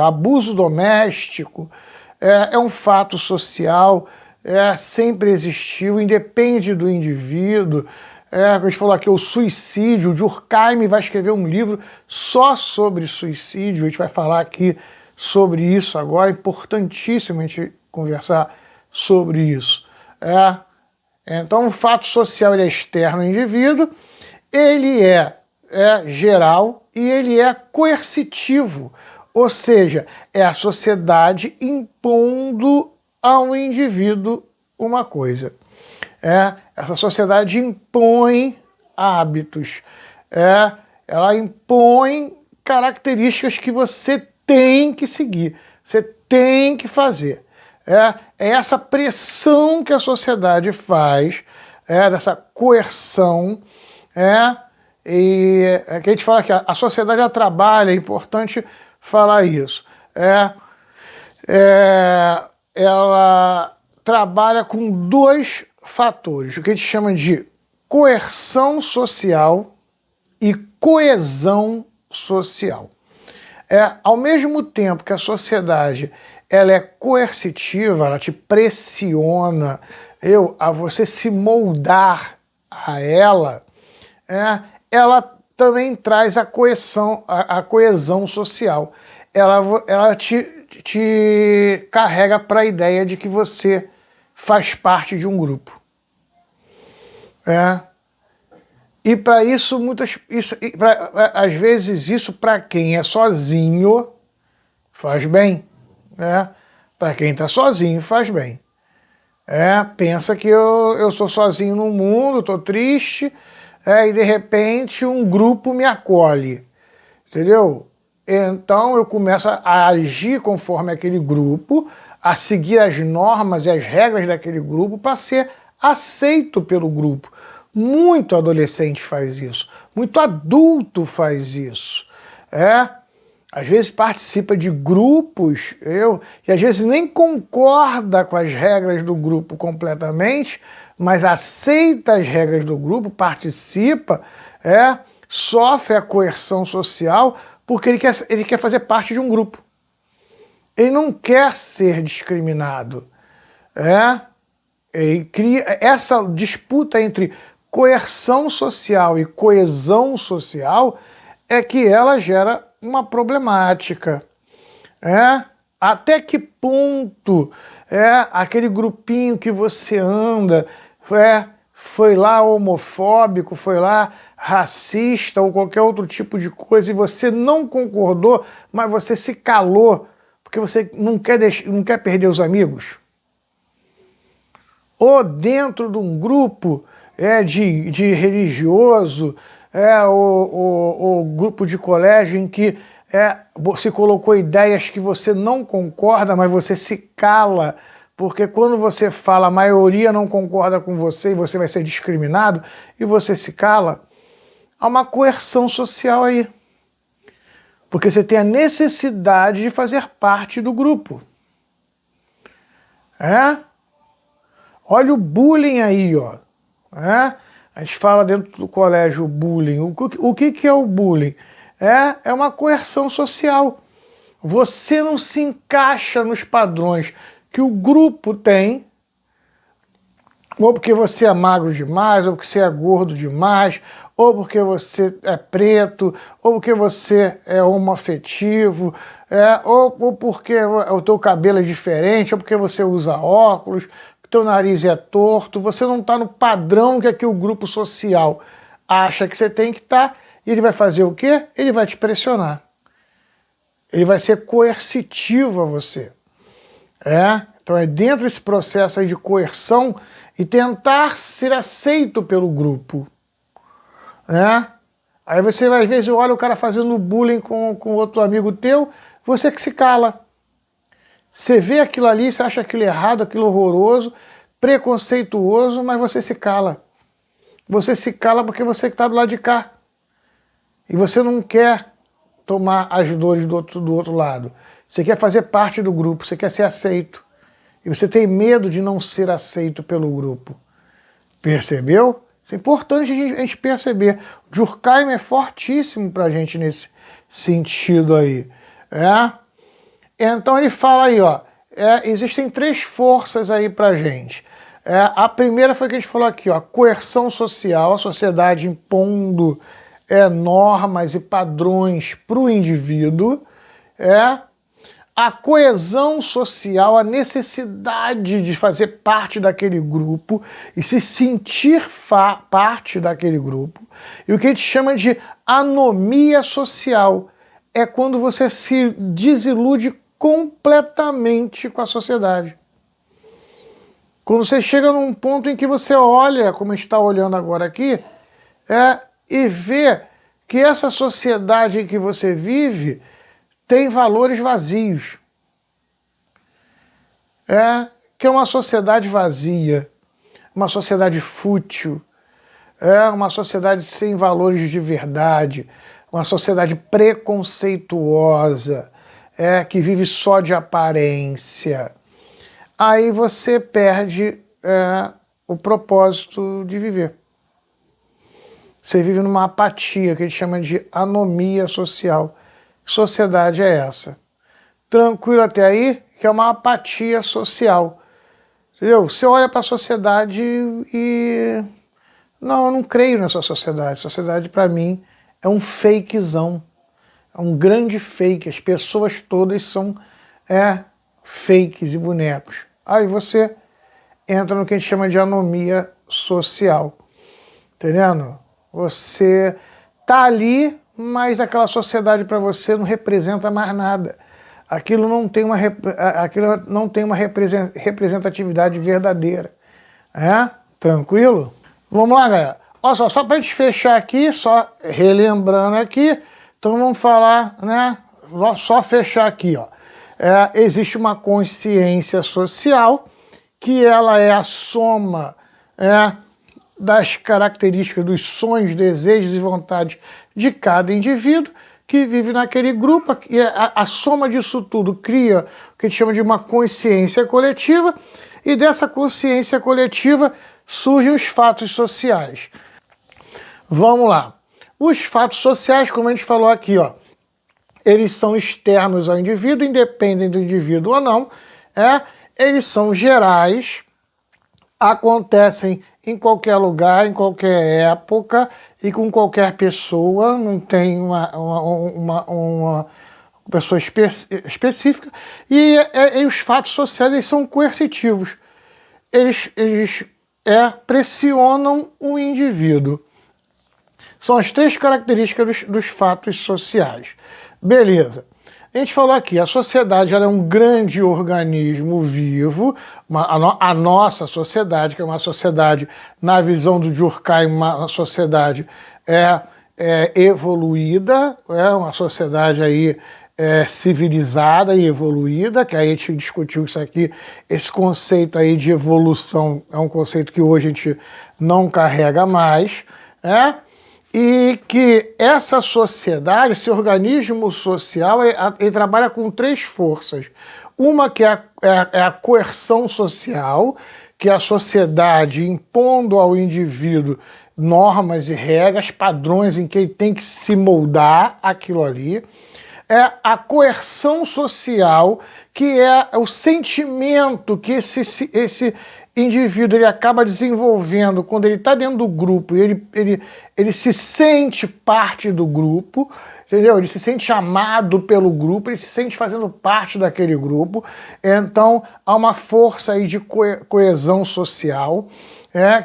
Abuso doméstico é um fato social, sempre existiu, independe do indivíduo. a gente falou aqui, o suicídio. O Durkheim vai escrever um livro só sobre suicídio. A gente vai falar aqui sobre isso agora. É importantíssimo a gente conversar sobre isso. Então, o fato social ele é externo ao indivíduo, ele é geral e ele é coercitivo. Ou seja, é a sociedade impondo ao indivíduo uma coisa. Essa sociedade impõe hábitos, ela impõe características que você tem que seguir, você tem que fazer. É essa pressão que a sociedade faz, dessa coerção, e que a gente fala que a sociedade ela trabalha, é importante falar isso. Ela trabalha com dois fatores, o que a gente chama de coerção social e coesão social. Ao mesmo tempo que a sociedade ela é coercitiva, ela te pressiona a você se moldar a ela, ela também traz a coesão social. Ela te carrega para a ideia de que você faz parte de um grupo. E para isso, às vezes, isso para quem é sozinho faz bem. Para quem está sozinho faz bem. Pensa que eu estou sozinho no mundo, estou triste, e de repente um grupo me acolhe. Entendeu? Então eu começo a agir conforme aquele grupo, a seguir as normas e as regras daquele grupo para ser aceito pelo grupo. Muito adolescente faz isso, muito adulto faz isso. Às vezes participa de grupos, e às vezes nem concorda com as regras do grupo completamente, mas aceita as regras do grupo, participa, sofre a coerção social, porque ele quer fazer parte de um grupo. Ele não quer ser discriminado. Ele cria essa disputa entre coerção social e coesão social, é que ela gera uma problemática. Até que ponto aquele grupinho que você anda foi lá homofóbico, foi lá racista ou qualquer outro tipo de coisa e você não concordou, mas você se calou porque você não quer perder os amigos? Ou dentro de um grupo de religioso, ou grupo de colégio em que você colocou ideias que você não concorda, mas você se cala, porque quando você fala, a maioria não concorda com você e você vai ser discriminado, e você se cala, há uma coerção social aí. Porque você tem a necessidade de fazer parte do grupo. Olha o bullying aí, ó. A gente fala dentro do colégio o bullying. O que é o bullying? É uma coerção social. Você não se encaixa nos padrões que o grupo tem, ou porque você é magro demais, ou porque você é gordo demais, ou porque você é preto, ou porque você é homoafetivo, ou porque o teu cabelo é diferente, ou porque você usa óculos, o teu nariz é torto, você não está no padrão que o grupo social acha que você tem que estar, e ele vai fazer o quê? Ele vai te pressionar. Ele vai ser coercitivo a você. Então dentro desse processo aí de coerção e tentar ser aceito pelo grupo. Aí você às vezes olha o cara fazendo bullying com outro amigo teu, você que se cala. Você vê aquilo ali, você acha aquilo errado, aquilo horroroso, preconceituoso, mas você se cala. Você se cala porque você está do lado de cá. E você não quer tomar as dores do outro lado. Você quer fazer parte do grupo, você quer ser aceito. E você tem medo de não ser aceito pelo grupo. Percebeu? Isso é importante a gente perceber. Durkheim é fortíssimo para a gente nesse sentido aí. Então ele fala aí, ó, existem três forças aí para a gente. A primeira foi que a gente falou aqui, ó, coerção social, a sociedade impondo normas e padrões para o indivíduo. A coesão social, a necessidade de fazer parte daquele grupo e se sentir parte daquele grupo. E o que a gente chama de anomia social é quando você se desilude completamente com a sociedade. Quando você chega num ponto em que você olha, como a gente está olhando agora aqui, e vê que essa sociedade em que você vive tem valores vazios. Que é uma sociedade vazia, uma sociedade fútil, uma sociedade sem valores de verdade, uma sociedade preconceituosa, que vive só de aparência. Aí você perde o propósito de viver. Você vive numa apatia, que a gente chama de anomia social. Que sociedade é essa? Tranquilo até aí? Que é uma apatia social. Entendeu? Você olha para a sociedade e... Não, eu não creio nessa sociedade. A sociedade, para mim, é um fakezão. É um grande fake. As pessoas todas são fakes e bonecos. Aí você entra no que a gente chama de anomia social. Entendendo? Você tá ali, mas aquela sociedade para você não representa mais nada. Aquilo não tem uma representatividade verdadeira. Tranquilo? Vamos lá, galera. Olha só para a gente fechar aqui, só relembrando aqui, então vamos falar, né? Só fechar aqui, ó. Existe uma consciência social, que ela é a soma das características, dos sonhos, desejos e vontades de cada indivíduo que vive naquele grupo, e a soma disso tudo cria o que a gente chama de uma consciência coletiva, e dessa consciência coletiva surgem os fatos sociais. Vamos lá. Os fatos sociais, como a gente falou aqui, ó, eles são externos ao indivíduo, independem do indivíduo ou não, eles são gerais, acontecem em qualquer lugar, em qualquer época e com qualquer pessoa, não tem uma pessoa específica, e os fatos sociais eles são coercitivos, eles pressionam o indivíduo. São as três características dos fatos sociais. Beleza. A gente falou aqui, a sociedade ela é um grande organismo vivo, a nossa sociedade, que é uma sociedade, na visão do Durkheim, uma sociedade evoluída, uma sociedade aí civilizada e evoluída, que aí a gente discutiu isso aqui, esse conceito aí de evolução é um conceito que hoje a gente não carrega mais, e que essa sociedade, esse organismo social, ele trabalha com três forças. Uma que é a coerção social, que é a sociedade impondo ao indivíduo normas e regras, padrões em que ele tem que se moldar aquilo ali. É a coerção social, que é o sentimento que esse indivíduo ele acaba desenvolvendo quando ele está dentro do grupo e ele se sente parte do grupo, entendeu? Ele se sente amado pelo grupo, ele se sente fazendo parte daquele grupo. Então há uma força aí de coesão social,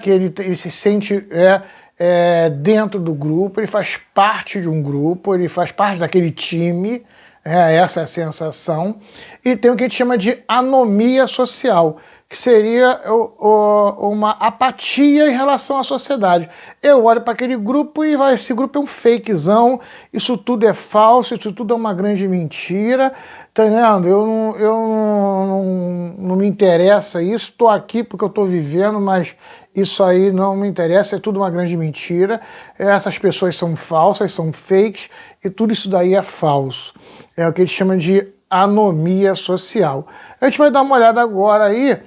que ele se sente dentro do grupo, ele faz parte de um grupo, ele faz parte daquele time, essa é a sensação. E tem o que a gente chama de anomia social, que seria uma apatia em relação à sociedade. Eu olho para aquele grupo e esse grupo é um fakezão, isso tudo é falso, isso tudo é uma grande mentira, tá entendendo? Eu não me interessa isso, estou aqui porque eu estou vivendo, mas isso aí não me interessa, é tudo uma grande mentira, essas pessoas são falsas, são fakes, e tudo isso daí é falso. É o que a gente chama de anomia social. A gente vai dar uma olhada agora aí,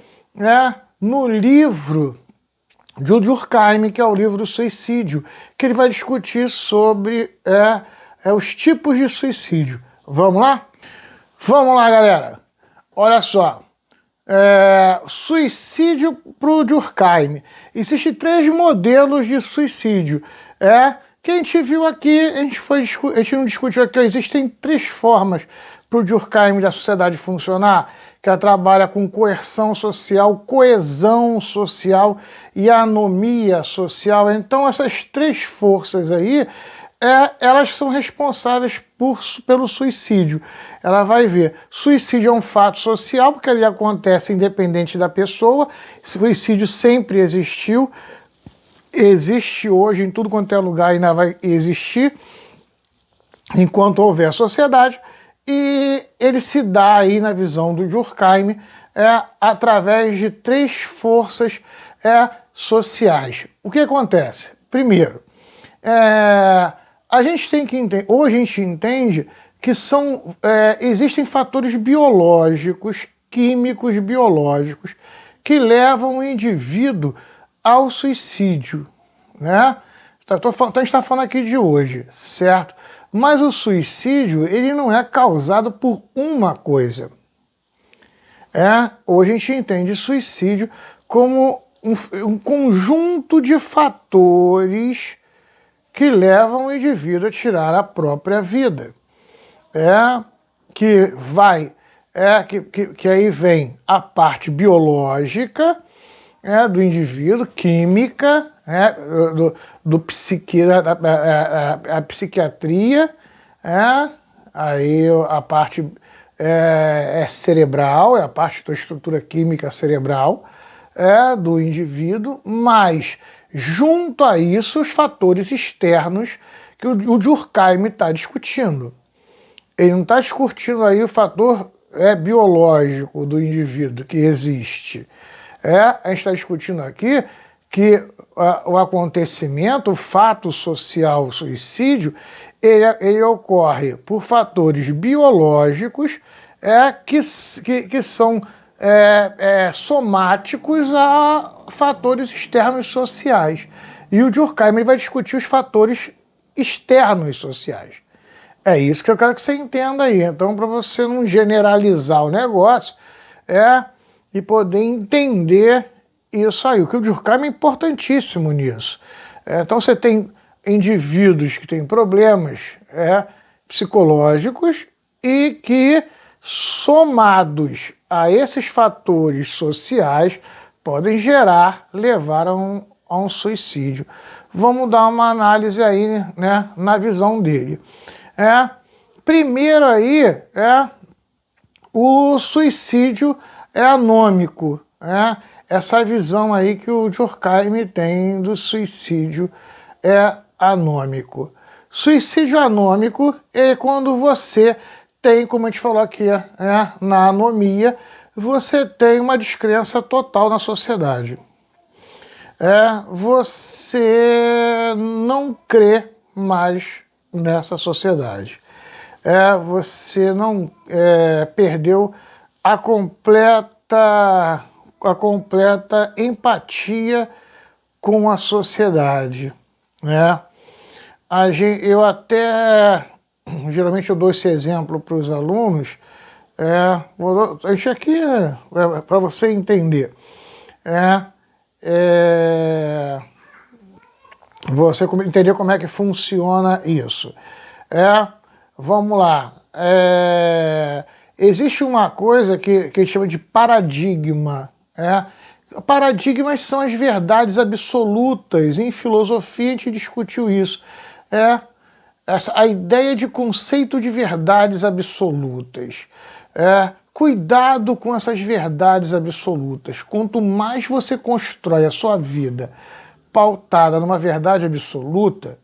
no livro de Durkheim, que é o livro do suicídio, que ele vai discutir sobre os tipos de suicídio. Vamos lá? Vamos lá, galera. Olha só. suicídio para o Durkheim. Existem 3 modelos de suicídio. Que a gente viu aqui, a gente não discutiu aqui, existem 3 formas para o Durkheim da sociedade funcionar, que ela trabalha com coerção social, coesão social e anomia social. Então essas 3 forças aí, elas são responsáveis pelo suicídio. Ela vai ver, suicídio é um fato social, porque ele acontece independente da pessoa, suicídio sempre existiu, existe hoje em tudo quanto é lugar e ainda vai existir, enquanto houver sociedade, e ele se dá aí na visão do Durkheim através de 3 forças sociais. O que acontece? Primeiro, a gente tem que entender, hoje a gente entende que existem fatores biológicos, químicos biológicos, que levam o indivíduo ao suicídio, né? Então a gente está falando aqui de hoje, certo? Mas o suicídio, ele não é causado por uma coisa. Hoje a gente entende suicídio como um conjunto de fatores que levam o indivíduo a tirar a própria vida. Que aí vem a parte biológica do indivíduo, química, a psiquiatria, aí a parte cerebral, a parte da estrutura química cerebral do indivíduo, mas junto a isso os fatores externos que o Durkheim está discutindo. Ele não está discutindo aí o fator biológico do indivíduo que existe. A gente está discutindo aqui que o acontecimento, o fato social, o suicídio, ele ocorre por fatores biológicos que são somáticos a fatores externos sociais. E o Durkheim ele vai discutir os fatores externos sociais. É isso que eu quero que você entenda aí. Então, para você não generalizar o negócio, e poder entender isso aí. O que o Durkheim é importantíssimo nisso. Então, você tem indivíduos que têm problemas psicológicos e que, somados a esses fatores sociais, podem levar a um suicídio. Vamos dar uma análise aí, né, na visão dele. Primeiro aí, o suicídio anômico, essa visão aí que o Durkheim tem do suicídio anômico. Suicídio anômico é quando você tem, como a gente falou aqui, na anomia, você tem uma descrença total na sociedade. Você não crê mais nessa sociedade. Você não perdeu a completa empatia com a sociedade. Eu até, geralmente eu dou esse exemplo para os alunos, isso aqui para você entender. Você entender como é que funciona isso. Vamos lá. Existe uma coisa que a gente chama de paradigma. Paradigmas são as verdades absolutas. Em filosofia a gente discutiu isso. A ideia de conceito de verdades absolutas. Cuidado com essas verdades absolutas. Quanto mais você constrói a sua vida pautada numa verdade absoluta,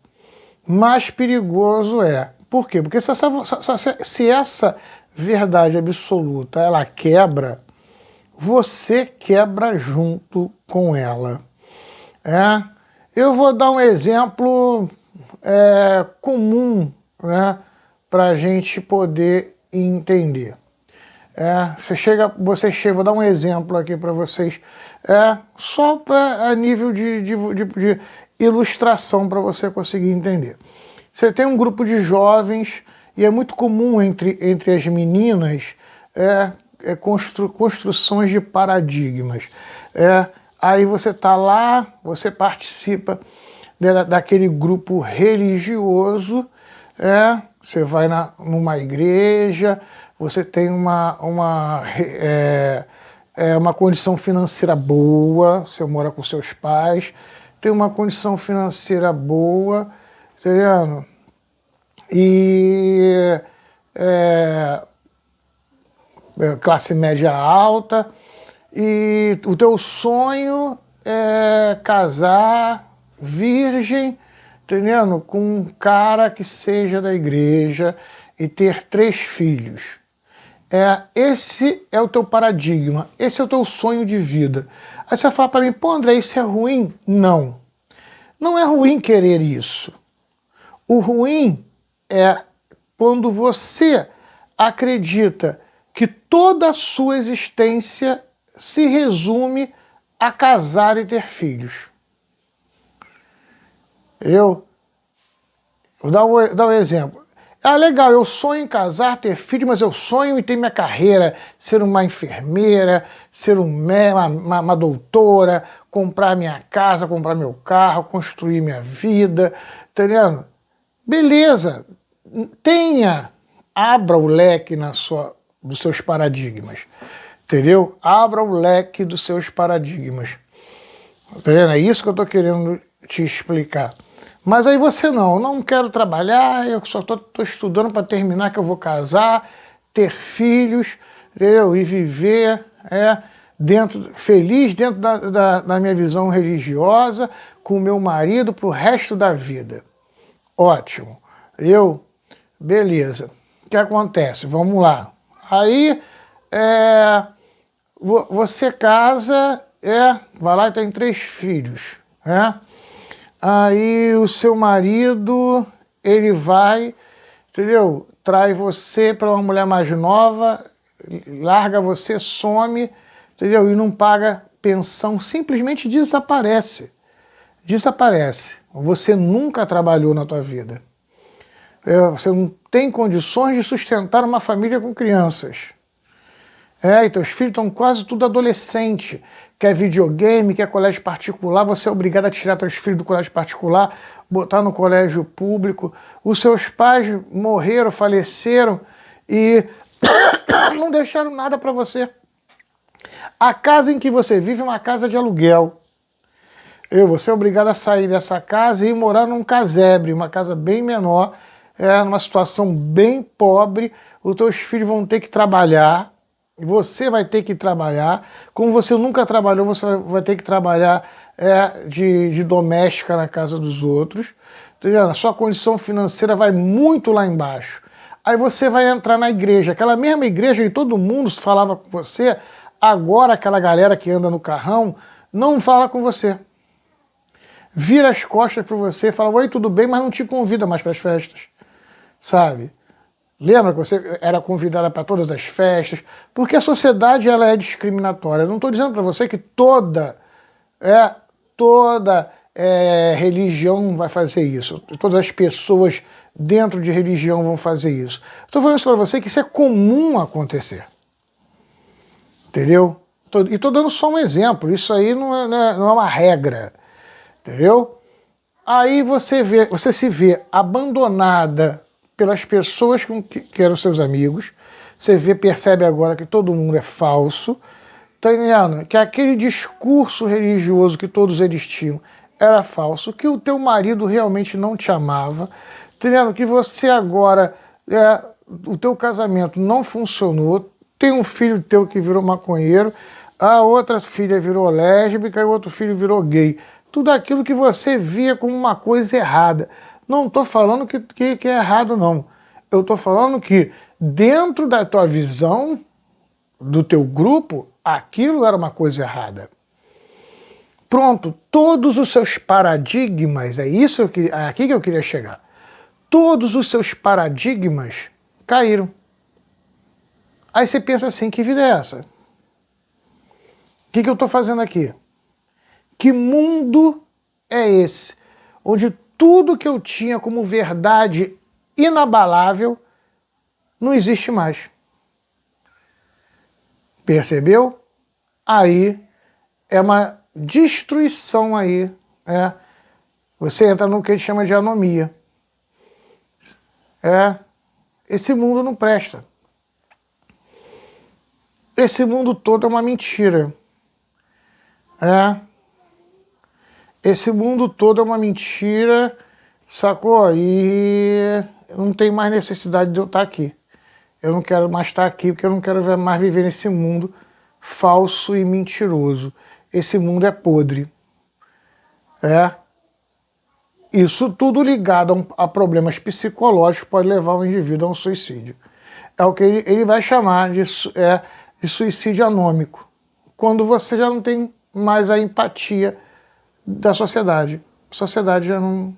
mais perigoso é. Por quê? Porque se essa verdade absoluta ela quebra, você quebra junto com ela. Eu vou dar um exemplo comum, para a gente poder entender. Vou dar um exemplo aqui para vocês, só a nível de ilustração para você conseguir entender. Você tem um grupo de jovens, e é muito comum entre as meninas, construções de paradigmas. Aí você está lá, você participa daquele grupo religioso, você vai numa igreja, você tem uma condição financeira boa, você mora com seus pais, tem uma condição financeira boa, entendeu? E classe média alta, e o teu sonho é casar virgem, entendendo? Com um cara que seja da igreja e ter 3 filhos. Esse é o teu paradigma, esse é o teu sonho de vida. Aí você fala para mim, pô, André, isso é ruim? Não. Não é ruim querer isso. O ruim é quando você acredita que toda a sua existência se resume a casar e ter filhos. Eu vou dar um exemplo. Legal, eu sonho em casar, ter filho, mas eu sonho em ter minha carreira, ser uma enfermeira, ser uma doutora, comprar minha casa, comprar meu carro, construir minha vida, entendendo? Beleza, abra o leque dos seus paradigmas, entendeu? Abra o leque dos seus paradigmas. Tá vendo? É isso que eu estou querendo te explicar. Mas aí você eu não quero trabalhar, eu só estou estudando para terminar que eu vou casar, ter filhos, entendeu? E viver feliz dentro da minha visão religiosa, com o meu marido pro resto da vida. Ótimo. Beleza. O que acontece? Vamos lá. Aí você casa, vai lá e tem 3 filhos, Aí o seu marido, ele vai, entendeu? Traz você para uma mulher mais nova, larga você, some, entendeu? E não paga pensão, simplesmente desaparece. Desaparece. Você nunca trabalhou na tua vida. Você não tem condições de sustentar uma família com crianças. E teus filhos estão quase tudo adolescente. Quer videogame, quer colégio particular, você é obrigado a tirar teus filhos do colégio particular, botar no colégio público. Os seus pais morreram, faleceram e não deixaram nada para você. A casa em que você vive é uma casa de aluguel. Você é obrigado a sair dessa casa e ir morar num casebre, uma casa bem menor, numa situação bem pobre. Os teus filhos vão ter que trabalhar. Você vai ter que trabalhar. Como você nunca trabalhou, você vai ter que trabalhar de doméstica na casa dos outros. Entendeu? A sua condição financeira vai muito lá embaixo. Aí você vai entrar na igreja. Aquela mesma igreja que todo mundo falava com você, agora aquela galera que anda no carrão não fala com você. Vira as costas para você e fala, oi, tudo bem, mas não te convida mais para as festas. Sabe? Lembra que você era convidada para todas as festas? Porque a sociedade ela é discriminatória. Eu não estou dizendo para você que toda religião vai fazer isso. Todas as pessoas dentro de religião vão fazer isso. Estou falando isso para você que isso é comum acontecer. Entendeu? E estou dando só um exemplo. Isso aí não é uma regra. Entendeu? Aí você se vê abandonada pelas pessoas que eram seus amigos, você percebe agora que todo mundo é falso, tá entendendo? Que aquele discurso religioso que todos eles tinham era falso, que o teu marido realmente não te amava, tá entendendo? Que você agora, o teu casamento não funcionou, tem um filho teu que virou maconheiro, a outra filha virou lésbica e o outro filho virou gay. Tudo aquilo que você via como uma coisa errada. Não estou falando que é errado, não. Eu estou falando que dentro da tua visão, do teu grupo, aquilo era uma coisa errada. Pronto, todos os seus paradigmas, aqui que eu queria chegar. Todos os seus paradigmas caíram. Aí você pensa assim, que vida é essa? O que eu estou fazendo aqui? Que mundo é esse? Onde tudo que eu tinha como verdade inabalável não existe mais. Percebeu? Aí é uma destruição aí, Você entra no que a gente chama de anomia. Esse mundo não presta. Esse mundo todo é uma mentira. Esse mundo todo é uma mentira, sacou? E não tem mais necessidade de eu estar aqui. Eu não quero mais estar aqui porque eu não quero mais viver nesse mundo falso e mentiroso. Esse mundo é podre. Isso tudo ligado a problemas psicológicos pode levar o indivíduo a um suicídio. É o que ele vai chamar de suicídio anômico. Quando você já não tem mais a empatia da sociedade. A sociedade já não...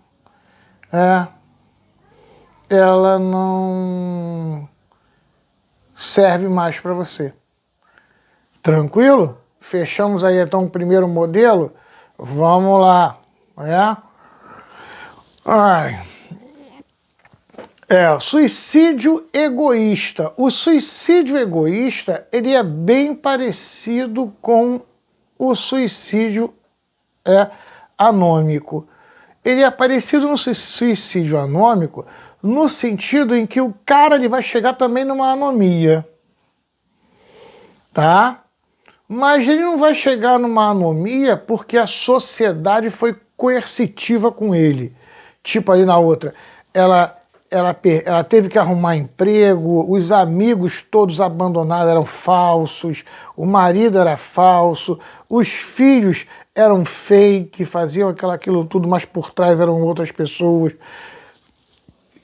ela não serve mais para você. Tranquilo? Fechamos aí então o primeiro modelo? Vamos lá. Suicídio egoísta. O suicídio egoísta, ele é bem parecido com o suicídio anômico. Ele é parecido no suicídio anômico no sentido em que o cara ele vai chegar também numa anomia, tá? Mas ele não vai chegar numa anomia porque a sociedade foi coercitiva com ele. Tipo ali na outra, ela teve que arrumar emprego, os amigos todos abandonados eram falsos, o marido era falso, os filhos eram fake, faziam aquilo tudo, mas por trás eram outras pessoas.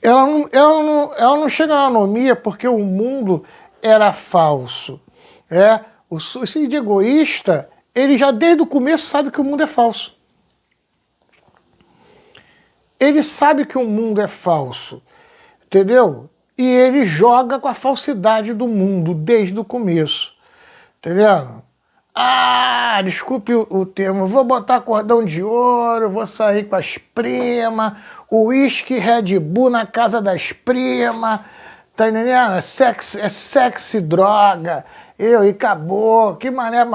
Ela não chega na anomia porque o mundo era falso. O suicídio egoísta, ele já desde o começo sabe que o mundo é falso. Ele sabe que o mundo é falso, entendeu? E ele joga com a falsidade do mundo desde o começo, entendeu? Desculpe o termo, vou botar cordão de ouro, vou sair com as primas, uísque Red Bull na casa das primas, tá entendendo? É sexo e droga, e acabou, que mané,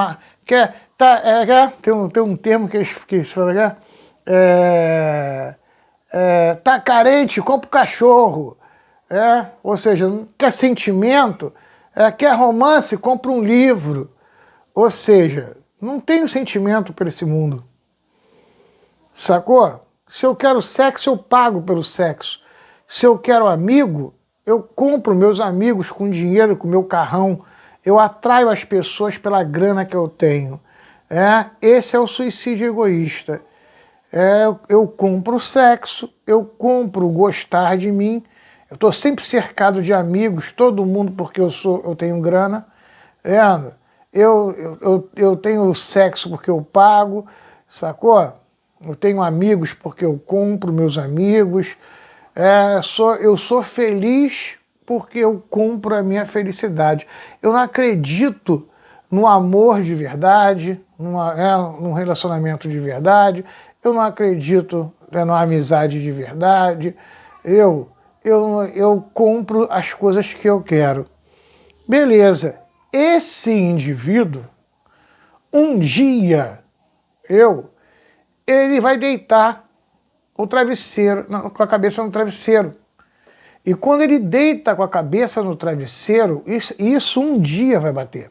tem um termo que se fala, tá carente, compra o cachorro, ou seja, quer sentimento, quer romance, compra um livro. Ou seja, não tenho sentimento por esse mundo. Sacou? Se eu quero sexo, eu pago pelo sexo. Se eu quero amigo, eu compro meus amigos com dinheiro, com meu carrão. Eu atraio as pessoas pela grana que eu tenho. Esse é o suicídio egoísta. Eu compro sexo, eu compro gostar de mim. Eu estou sempre cercado de amigos, todo mundo porque eu tenho grana. Eu tenho sexo porque eu pago, sacou? Eu tenho amigos porque eu compro meus amigos. Eu sou feliz porque eu compro a minha felicidade. Eu não acredito no amor de verdade, num relacionamento de verdade. Eu não acredito numa amizade de verdade. Eu compro as coisas que eu quero. Beleza. Esse indivíduo, um dia, ele vai deitar o travesseiro, com a cabeça no travesseiro. E quando ele deita com a cabeça no travesseiro, isso um dia vai bater.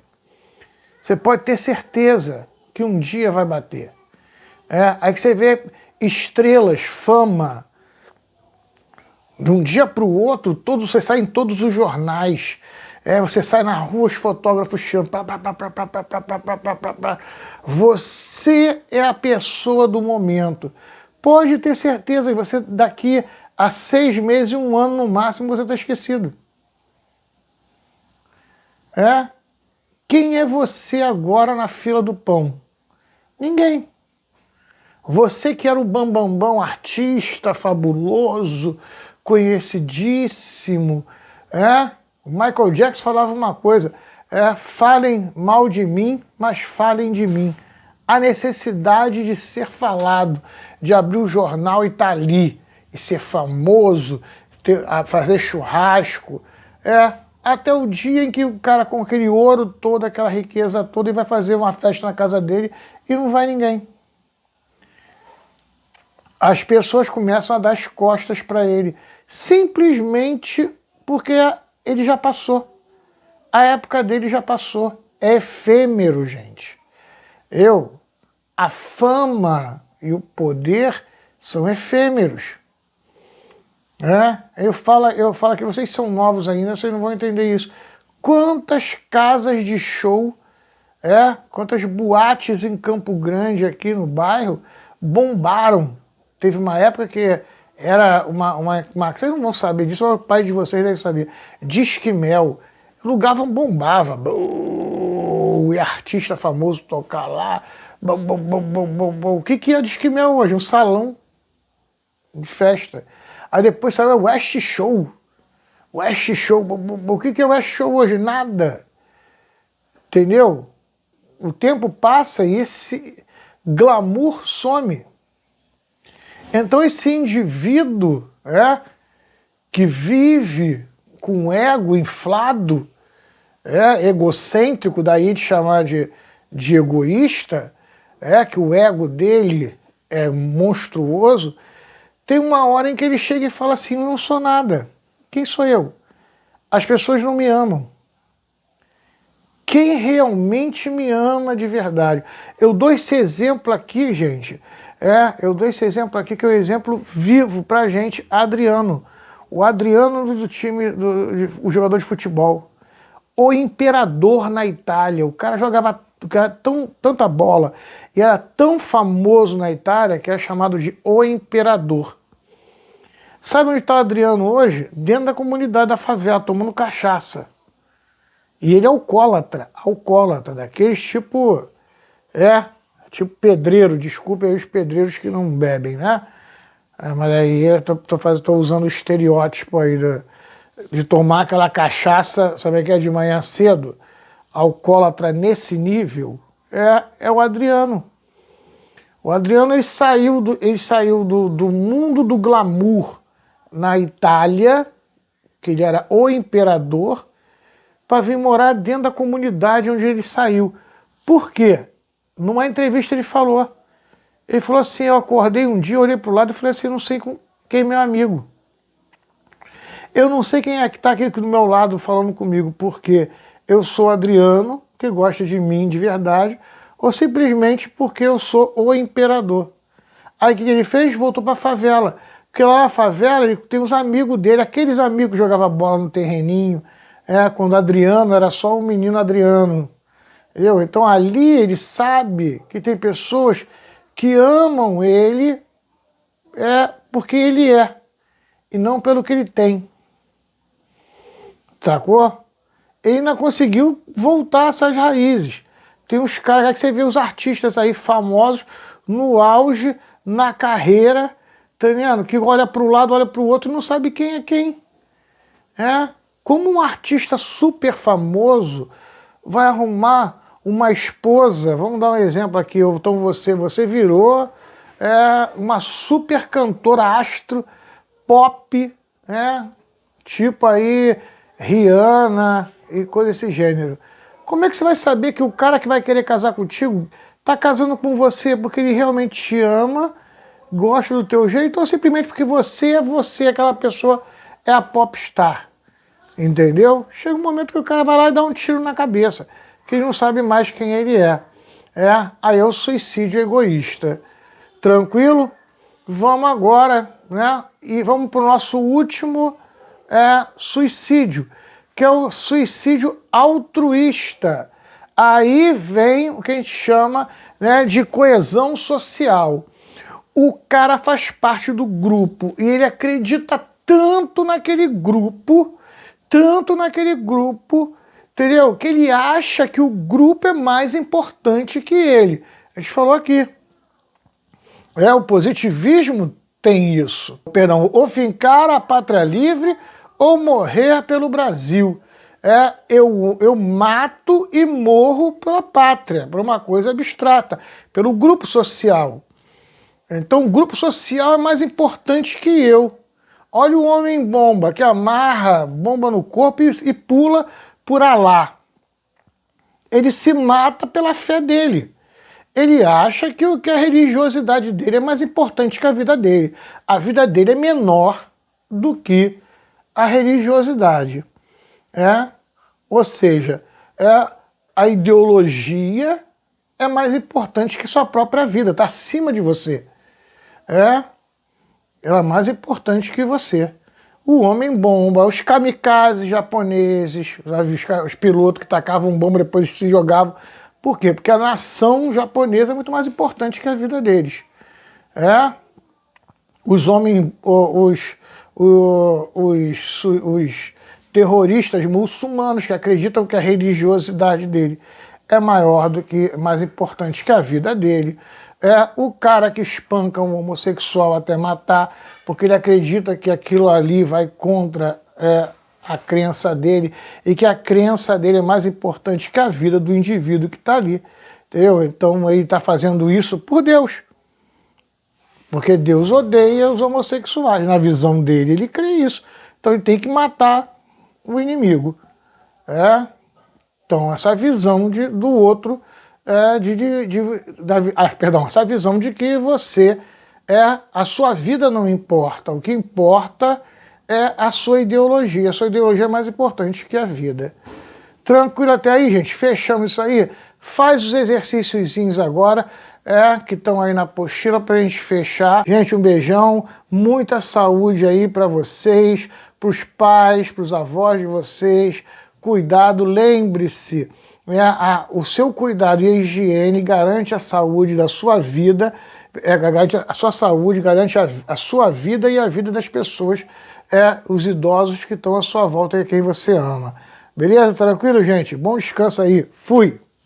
Você pode ter certeza que um dia vai bater. Aí que você vê estrelas, fama, de um dia para o outro, você sai em todos os jornais. Você sai na rua, os fotógrafos chamam. Você é a pessoa do momento. Pode ter certeza que você, daqui a 6 meses, 1 ano no máximo, você está esquecido. Quem é você agora na fila do pão? Ninguém. Você que era o bambambão, artista fabuloso, conhecidíssimo, O Michael Jackson falava uma coisa, falem mal de mim, mas falem de mim. A necessidade de ser falado, de abrir o jornal e estar ali, e ser famoso, fazer churrasco, até o dia em que o cara com aquele ouro todo, aquela riqueza toda, e vai fazer uma festa na casa dele e não vai ninguém. As pessoas começam a dar as costas para ele, simplesmente porque ele já passou. A época dele já passou. É efêmero, gente. A fama e o poder são efêmeros. Eu falo que vocês são novos ainda, vocês não vão entender isso. Quantas casas de show, quantas boates em Campo Grande, aqui no bairro, bombaram. Teve uma época que era uma vocês não vão saber disso, o pai de vocês deve saber. Disque Mel. Lugar bombava. E artista famoso tocar lá. O que é Disque Mel hoje? Um salão de festa. Aí depois saiu o West Show. West Show. O que é West Show hoje? Nada. Entendeu? O tempo passa e esse glamour some. Então esse indivíduo que vive com o ego inflado, egocêntrico, daí de chamar de egoísta, que o ego dele é monstruoso, tem uma hora em que ele chega e fala assim, não sou nada. Quem sou eu? As pessoas não me amam. Quem realmente me ama de verdade? Eu dou esse exemplo aqui, gente. Eu dou esse exemplo aqui, que é um exemplo vivo pra gente, Adriano. O Adriano do time, o jogador de futebol. O imperador na Itália. O cara jogava tanta bola e era tão famoso na Itália que era chamado de o imperador. Sabe onde está o Adriano hoje? Dentro da comunidade da favela, tomando cachaça. E ele é alcoólatra, daqueles tipo pedreiro, desculpe aí os pedreiros que não bebem, né? Mas aí eu tô usando o estereótipo aí de tomar aquela cachaça, sabe que é de manhã cedo? Alcoólatra nesse nível, é o Adriano. O Adriano ele saiu do mundo do glamour na Itália, que ele era o imperador, para vir morar dentro da comunidade onde ele saiu. Por quê? Numa entrevista ele falou assim, eu acordei um dia, olhei para o lado e falei assim, não sei quem é meu amigo. Eu não sei quem é que está aqui do meu lado falando comigo, porque eu sou Adriano, que gosta de mim de verdade, ou simplesmente porque eu sou o imperador. Aí o que ele fez? Voltou para a favela. Porque lá na favela ele tem os amigos dele, aqueles amigos que jogavam bola no terreninho, quando Adriano era só o menino Adriano. Entendeu? Então ali ele sabe que tem pessoas que amam ele porque ele é, e não pelo que ele tem. Sacou? Ele ainda conseguiu voltar a essas raízes. Tem uns caras que você vê os artistas aí famosos no auge, na carreira, tá entendendo? Que olha para o lado, olha para o outro e não sabe quem é quem. Como um artista super famoso vai arrumar uma esposa, vamos dar um exemplo aqui, então você virou uma super cantora astro pop, tipo aí Rihanna e coisa desse gênero. Como é que você vai saber que o cara que vai querer casar contigo tá casando com você porque ele realmente te ama, gosta do teu jeito, ou simplesmente porque você, aquela pessoa é a popstar? Entendeu? Chega um momento que o cara vai lá e dá um tiro na cabeça, que ele não sabe mais quem ele é. Aí é o suicídio egoísta. Tranquilo? Vamos agora, e vamos para o nosso último suicídio, que é o suicídio altruísta. Aí vem o que a gente chama de coesão social. O cara faz parte do grupo e ele acredita tanto naquele grupo, entendeu? Que ele acha que o grupo é mais importante que ele. A gente falou aqui. O positivismo tem isso. Perdão, ou fincar a pátria livre ou morrer pelo Brasil. Eu mato e morro pela pátria, por uma coisa abstrata, pelo grupo social. Então o grupo social é mais importante que eu. Olha o homem bomba, que amarra bomba no corpo e pula por Alá. Ele se mata pela fé dele. Ele acha que a religiosidade dele é mais importante que a vida dele. A vida dele é menor do que a religiosidade. Ou seja, a ideologia é mais importante que sua própria vida, está acima de você. Ela é mais importante que você. O homem bomba, os kamikazes japoneses, os pilotos que tacavam bomba depois se jogavam. Por quê? Porque a nação japonesa é muito mais importante que a vida deles. Os homens, os terroristas muçulmanos que acreditam que a religiosidade dele é mais importante que a vida dele. O cara que espanca um homossexual até matar, porque ele acredita que aquilo ali vai contra a crença dele, e que a crença dele é mais importante que a vida do indivíduo que está ali. Entendeu? Então ele está fazendo isso por Deus. Porque Deus odeia os homossexuais. Na visão dele, ele crê isso. Então ele tem que matar o inimigo. Então essa visão do outro, essa visão de que a sua vida não importa. O que importa é a sua ideologia. A sua ideologia é mais importante que a vida. Tranquilo até aí, gente? Fechamos isso aí? Faz os exercíciozinhos agora, que estão aí na apostila pra gente fechar. Gente, um beijão, muita saúde aí para vocês, pros pais, pros avós de vocês. Cuidado, lembre-se, o seu cuidado e a higiene garante a saúde da sua vida, garante a sua saúde, garante a sua vida e a vida das pessoas, os idosos que estão à sua volta e quem você ama. Beleza? Tranquilo, gente? Bom descanso aí. Fui!